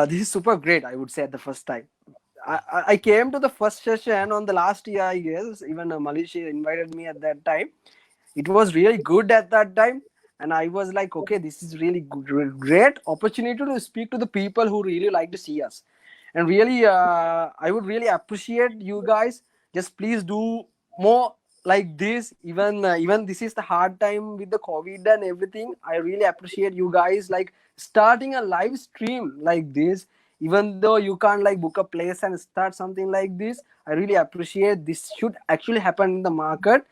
This is super great, I would say, at the first time. I came to the first session on the last year, I guess. Even Malaysia invited me at that time. It was really good at that time, and I was like, okay, this is really good, great opportunity to speak to the people who really like to see us. And really, I would really appreciate you guys. Just please do more like this. Even this is the hard time with the COVID and everything. I really appreciate you guys like starting a live stream like this. Even though you can't like book a place and start something like this, I really appreciate. This should actually happen in the market.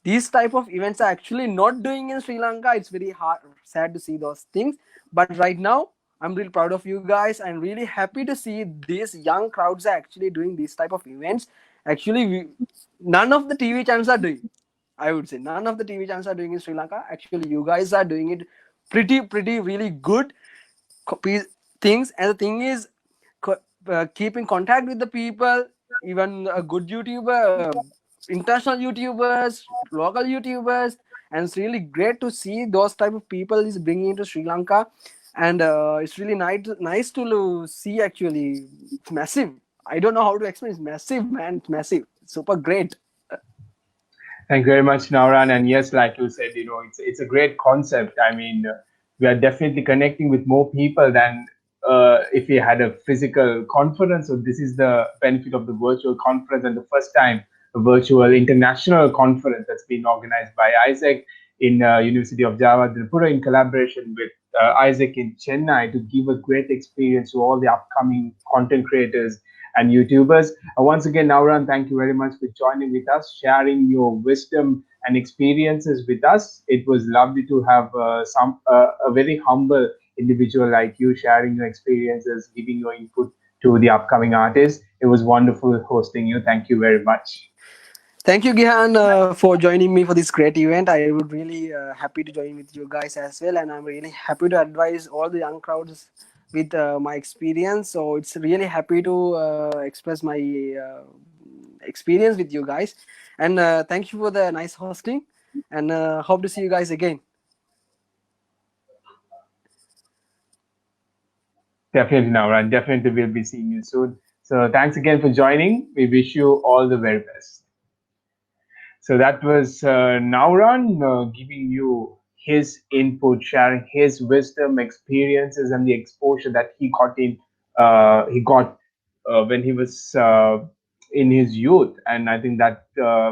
These type of events are actually not doing in Sri Lanka. It's very hard, sad to see those things. But right now, I'm really proud of you guys. I'm really happy to see these young crowds are actually doing these type of events. Actually, none of the TV channels are doing. I would say none of the TV channels are doing in Sri Lanka. Actually, you guys are doing it pretty, really good things. And the thing is, keep in contact with the people, even a good YouTuber, international YouTubers, local YouTubers, and it's really great to see those type of people is bringing into Sri Lanka. And it's really nice to see. Actually, it's massive. I don't know how to explain. It's massive, man. It's massive. It's super great. Thank you very much, Nauran. And yes, like you said, it's a great concept. I mean, we are definitely connecting with more people than if we had a physical conference. So this is the benefit of the virtual conference, and the first time a virtual international conference that's been organized by AIESEC in University of Java, Tripura, in collaboration with AIESEC in Chennai, to give a great experience to all the upcoming content creators and YouTubers. Once again, Nauran, thank you very much for joining with us, sharing your wisdom and experiences with us. It was lovely to have a very humble individual like you sharing your experiences, giving your input to the upcoming artists. It was wonderful hosting you. Thank you very much. Thank you, Gihan, for joining me for this great event. I would really happy to join with you guys as well, and I'm really happy to advise all the young crowds with my experience. So it's really happy to express my experience with you guys, and thank you for the nice hosting, and hope to see you guys again. Definitely, Nauran. Definitely, we'll be seeing you soon. So thanks again for joining. We wish you all the very best. So that was Nauran giving you his input, sharing his wisdom, experiences, and the exposure that he got when he was in his youth. And I think that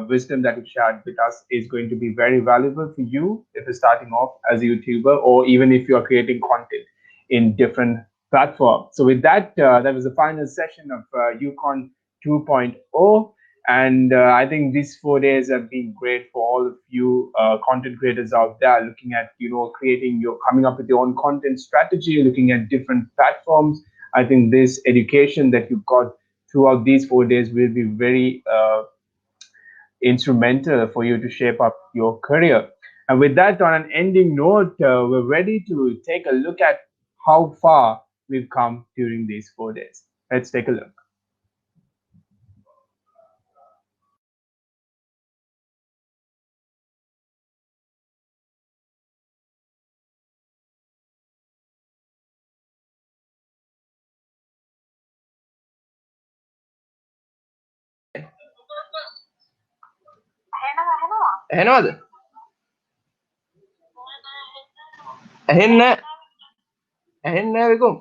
wisdom that he shared with us is going to be very valuable for you if you're starting off as a YouTuber, or even if you're creating content in different platforms. So with that, that was the final session of YouCon 2.0. And I think these 4 days have been great for all of you content creators out there looking at, creating coming up with your own content strategy, looking at different platforms. I think this education that you got throughout these 4 days will be very instrumental for you to shape up your career. And with that, on an ending note, we're ready to take a look at how far we've come during these 4 days. Let's take a look. ඇහෙනවද? ඇහෙන්නේ නැහැ විකුම්.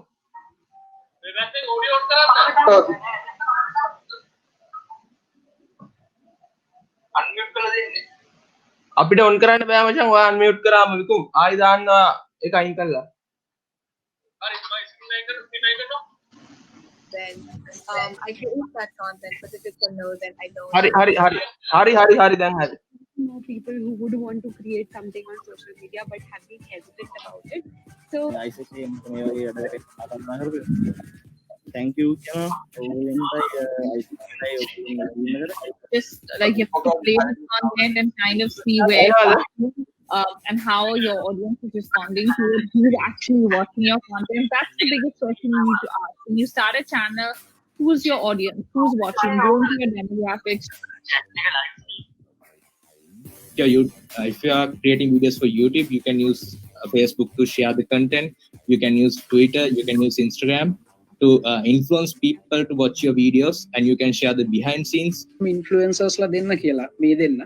අපිට on කරන්න බෑ මචං. ඔයා unmute කරාම විකුම්. ආයි දාන්නවා ඒක අයින් කළා. Then I create that content, but if it's a no, then I don't. හරි දැන් හරි. Know people who would want to create something on social media but have been hesitant about it. So thank you. Just like you have to play with content and kind of see where and how your audience is responding to it, who's actually watching your content. That's the biggest question you need to ask. When you start a channel, who's your audience? Who's watching? Go into your demographics. If you are creating videos for YouTube, you can use Facebook to share the content. You can use Twitter, you can use Instagram to influence people to watch your videos, and you can share the behind scenes. Influencers la denna කියලා මේ දෙන්න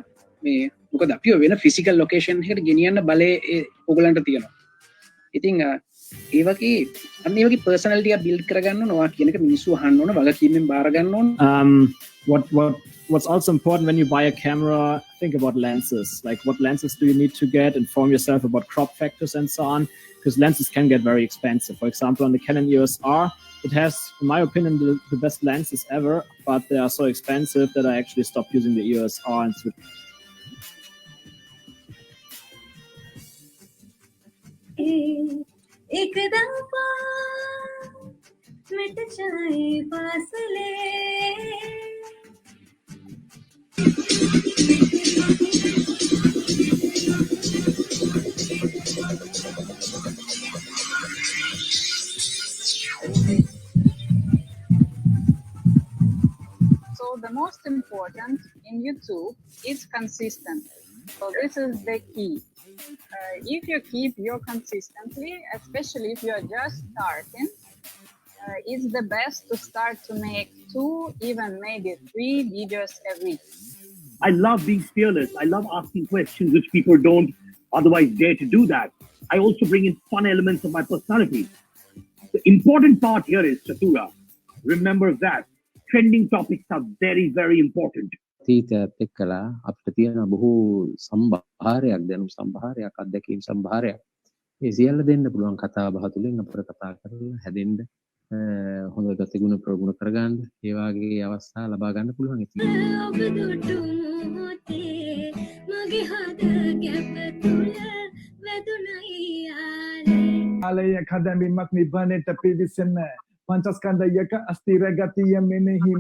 මේ මොකද අපි වෙන physical location එකට ගෙනියන්න බලේ ඕගලන්ට තියෙනවා. ඉතින් ඒ වගේ අන්න ඒ වගේ personality එක build කරගන්න ඕනවා කියන එක මිනිස්සු අහන්න ඕන වගකීමෙන් බාර ගන්න ඕන. What's also important when you buy a camera, think about lenses. Like, what lenses do you need to get? Inform yourself about crop factors and so on, because lenses can get very expensive. For example, on the Canon EOS R, it has, in my opinion, the best lenses ever, but they are so expensive that I actually stopped using the EOS R and switched. So the most important in YouTube is consistency. So this is the key. If you keep your consistency, especially if you're just starting, it's the best to start to make 2, even maybe 3 videos a week. I love being fearless. I love asking questions which people don't otherwise dare to do that. I also bring in fun elements of my personality. The important part here is, Chatura, remember that trending topics are very, very important. තීතයත් එක්කලා අපිට තියෙන බොහෝ සම්භාරයක් දැනුම් සම්භාරයක් අත්දැකීම් සම්භාරයක් ඒ සියල්ල දෙන්න පුළුවන් කතා බහ තුළින් අපිට කතා කරලා හැදෙන්න හොඳ ගතිගුණ ප්‍රගුණ කරගන්න ඒ වගේ අවස්ථා ලබා ගන්න පුළුවන් ඉතින් ආලයක හදමින්මත් නිබ්බානෙට පිවිසෙන්න පංචස්කන්ධයක අස්තිර ගතිය මෙනෙහි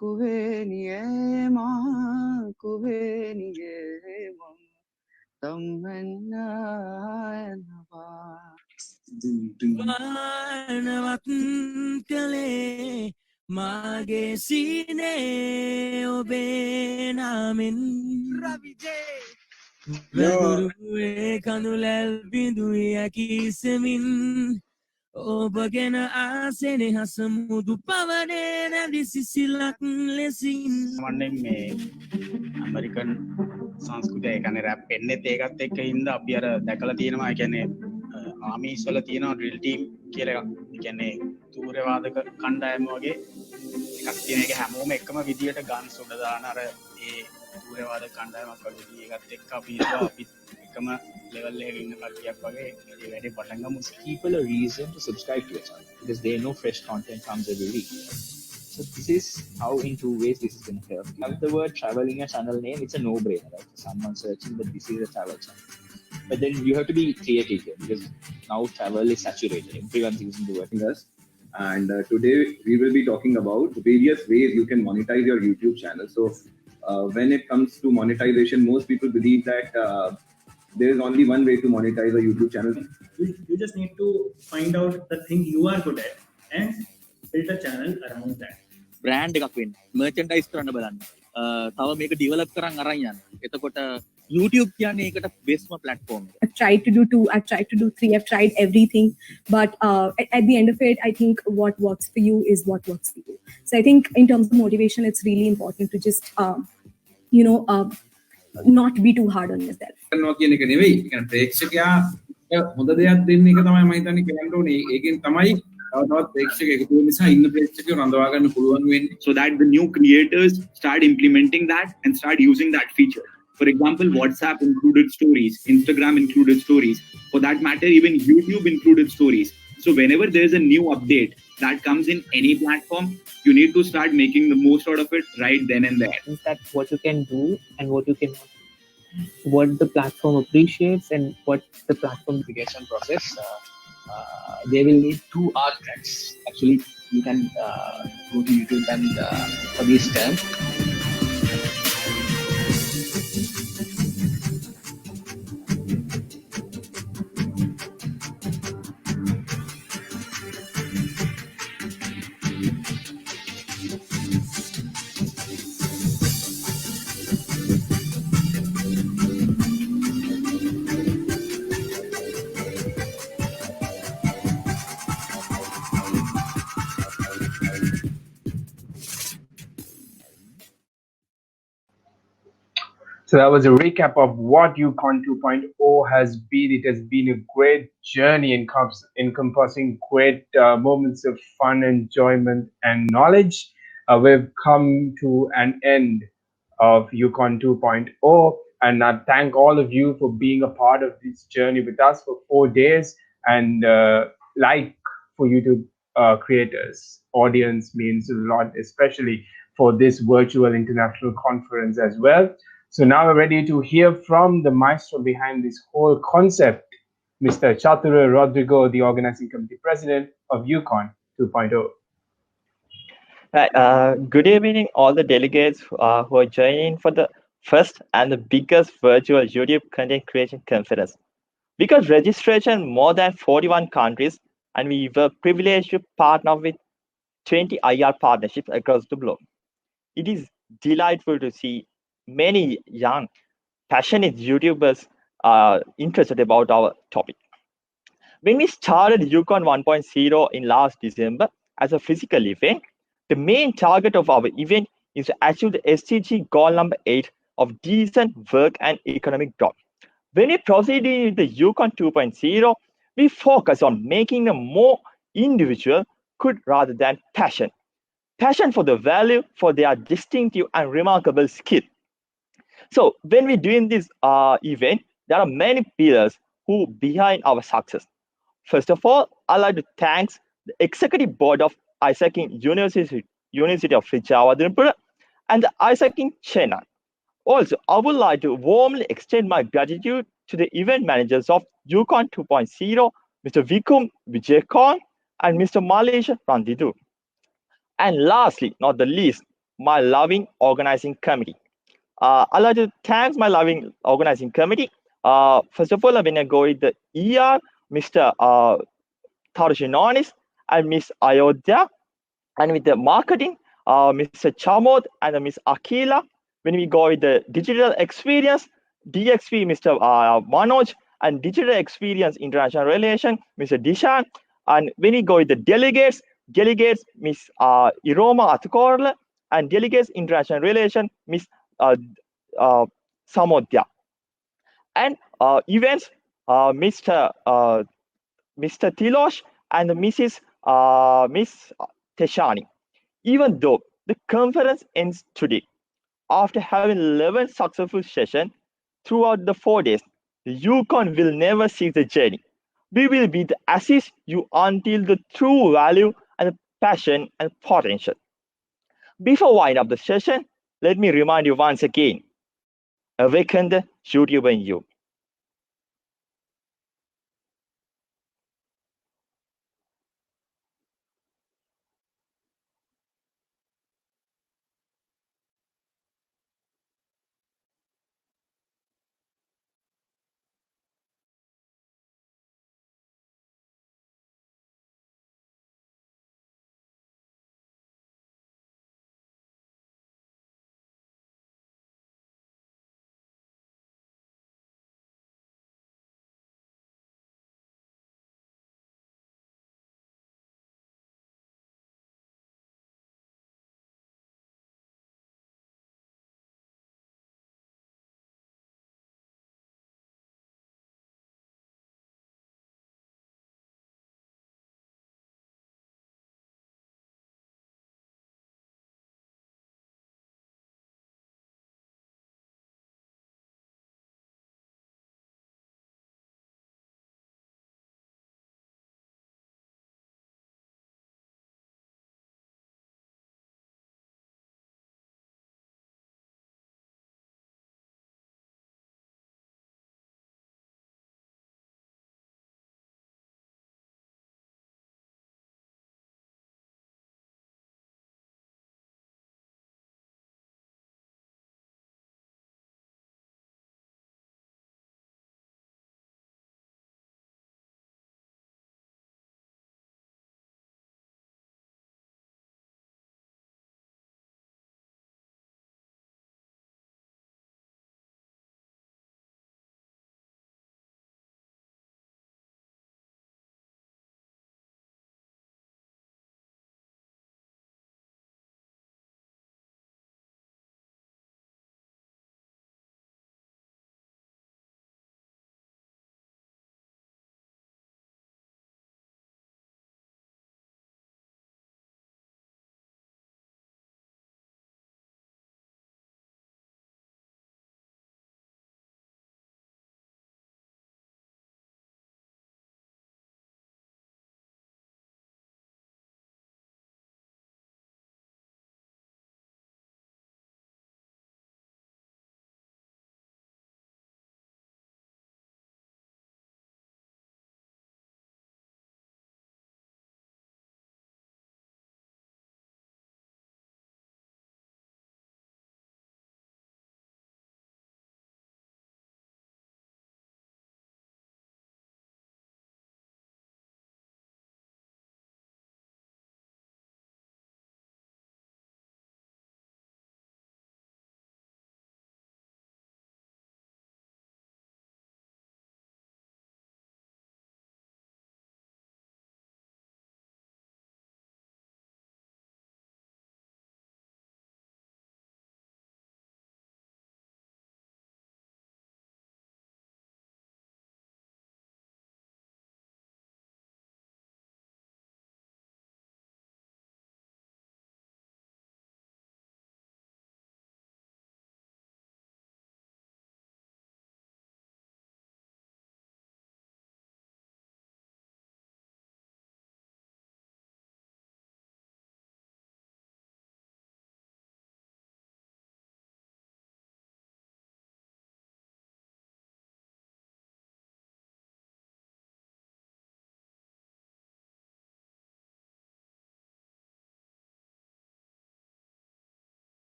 කුවේනියේ මා කුවේනියේ මම තම්මන්නායනවා වනවත් කලේ මාගේ සීනේ ඔබේ නාමෙන් රවිජේ වැදුරුවේ කඳුලැල් බිඳුයි ඇකිසෙමින් ඔබ ගැන ආසෙනෙ හසමුදු පවනේ නැදි සිසිලක් ලෙසින් මන්නේ මේ ඇමරිකන් සංස්කෘතිය කියන්නේ රැප් එන්නෙත් ඒකත් එක්ක හින්දා අපි අර දැකලා තියෙනවා. ඒ කියන්නේ ආමීස් වල තියෙනවා ඩ්‍රිල් ටීම් කියලා එකක්. ඒ කියන්නේ තූරවාදක කණ්ඩායම වගේ එකක් තියෙන එක හැමෝම එකම විදියට ගන්ස් උඩ දාන අර ඒ තූරවාදක කණ්ඩායමක් වගේ ඒකත් එක්ක අපි එකම ලෙවල් එකක ඉන්න කට්ටියක් වගේ මේ වැඩේ පටන් ගමු. People a reason to subscribe to your channel because they know fresh content comes every week. So this is how in two ways this is going to help. You have the word travel in your channel name, it's a no-brainer, right? For someone searching that this is a travel channel. But then you have to be creative here because now travel is saturated. Everyone's using the word. Yes. And today we will be talking about various ways you can monetize your YouTube channel. So when it comes to monetization, most people believe that there is only one way to monetize a YouTube channel. You just need to find out the thing you are good at and build a channel around that. Brand එකක් වෙන්න, merchandise කරන්න බලන්න. තව මේක develop කරන් අරන් යන්න. එතකොට YouTube කියන්නේ ඒකට best platform. I've tried to do 2, I've tried to do 3, I've tried everything, but at the end of it, I think what works for you is what works for you. So I think in terms of motivation, it's really important to just not be too hard on yourself. කරනවා කියන එක නෙවෙයි. ඒ කියන්නේ ප්‍රේක්ෂකයා හොඳ දෙයක් දෙන්න එක තමයි මම හිතන්නේ කියන්න ඕනේ. ඒකෙන් තමයි තවත් ප්‍රේක්ෂක එකතු වෙන නිසා ඉන්න ප්‍රේක්ෂකයෝ රඳවා ගන්න පුළුවන් වෙන්නේ. So that the new creators start implementing that and start using that feature. For example, WhatsApp included stories, Instagram included stories. For that matter, even YouTube included stories. So whenever there's a new update that comes in any platform, you need to start making the most out of it right then and there. That's what you can do and what you can, what the platform appreciates and what the platform Verification process. They will need 2 art tracks. Actually, you can go to YouTube and for this term. So that was a recap of what YouCon 2.0 has been. It has been a great journey encompassing great moments of fun, enjoyment, and knowledge. We've come to an end of YouCon 2.0, and I thank all of you for being a part of this journey with us for 4 days. And like for YouTube creators, audience means a lot, especially for this virtual international conference as well. So now we're ready to hear from the maestro behind this whole concept, Mr. Chatura Rodrigo, the organizing committee president of YouCon 2.0. Good evening, all the delegates who are joining for the first and the biggest virtual YouTube content creation conference. We got registration more than 41 countries, and we were privileged to partner with 20 IR partnerships across the globe. It is delightful to see many young, passionate YouTubers interested about our topic. When we started YouCon 1.0 in last December as a physical event, the main target of our event is to achieve the SDG goal number 8 of decent work and economic growth. When we proceeded with the YouCon 2.0, we focus on making a more individual good rather than passion. Passion for the value for their distinctive and remarkable skill. So when we're doing this event, there are many pillars who behind our success. First of all, I'd like to thank the executive board of AIESEC University of Rijawardhanapura and the AIESEC Chennai. Also, I would like to warmly extend my gratitude to the event managers of YouCon 2.0, Mr. Vikum Vijaykorn and Mr. Malesh Randidu. And lastly, not the least, my loving organizing committee. I'd like to thank my loving organizing committee. First of all, when I go with the ER, Mr. Tharushinonis and Miss Ayodhya, and with the marketing, Mr. Chamod and Miss Akila. When we go with the digital experience, DXP, Mr. Manoj, and digital experience international relation, Mr. Dishan. And when we go with the delegates, Miss Iroma Atkorla, and delegates international relation, Miss Samodhya. And events, Mr. Tilosh and Miss Teshani. Even though the conference ends today, after having 11 successful sessions throughout the 4 days, The YouCon will never cease the journey. We will be the assist you until the true value and the passion and potential. Before winding up the session, let me remind you once again, awaken the YouTuber in you.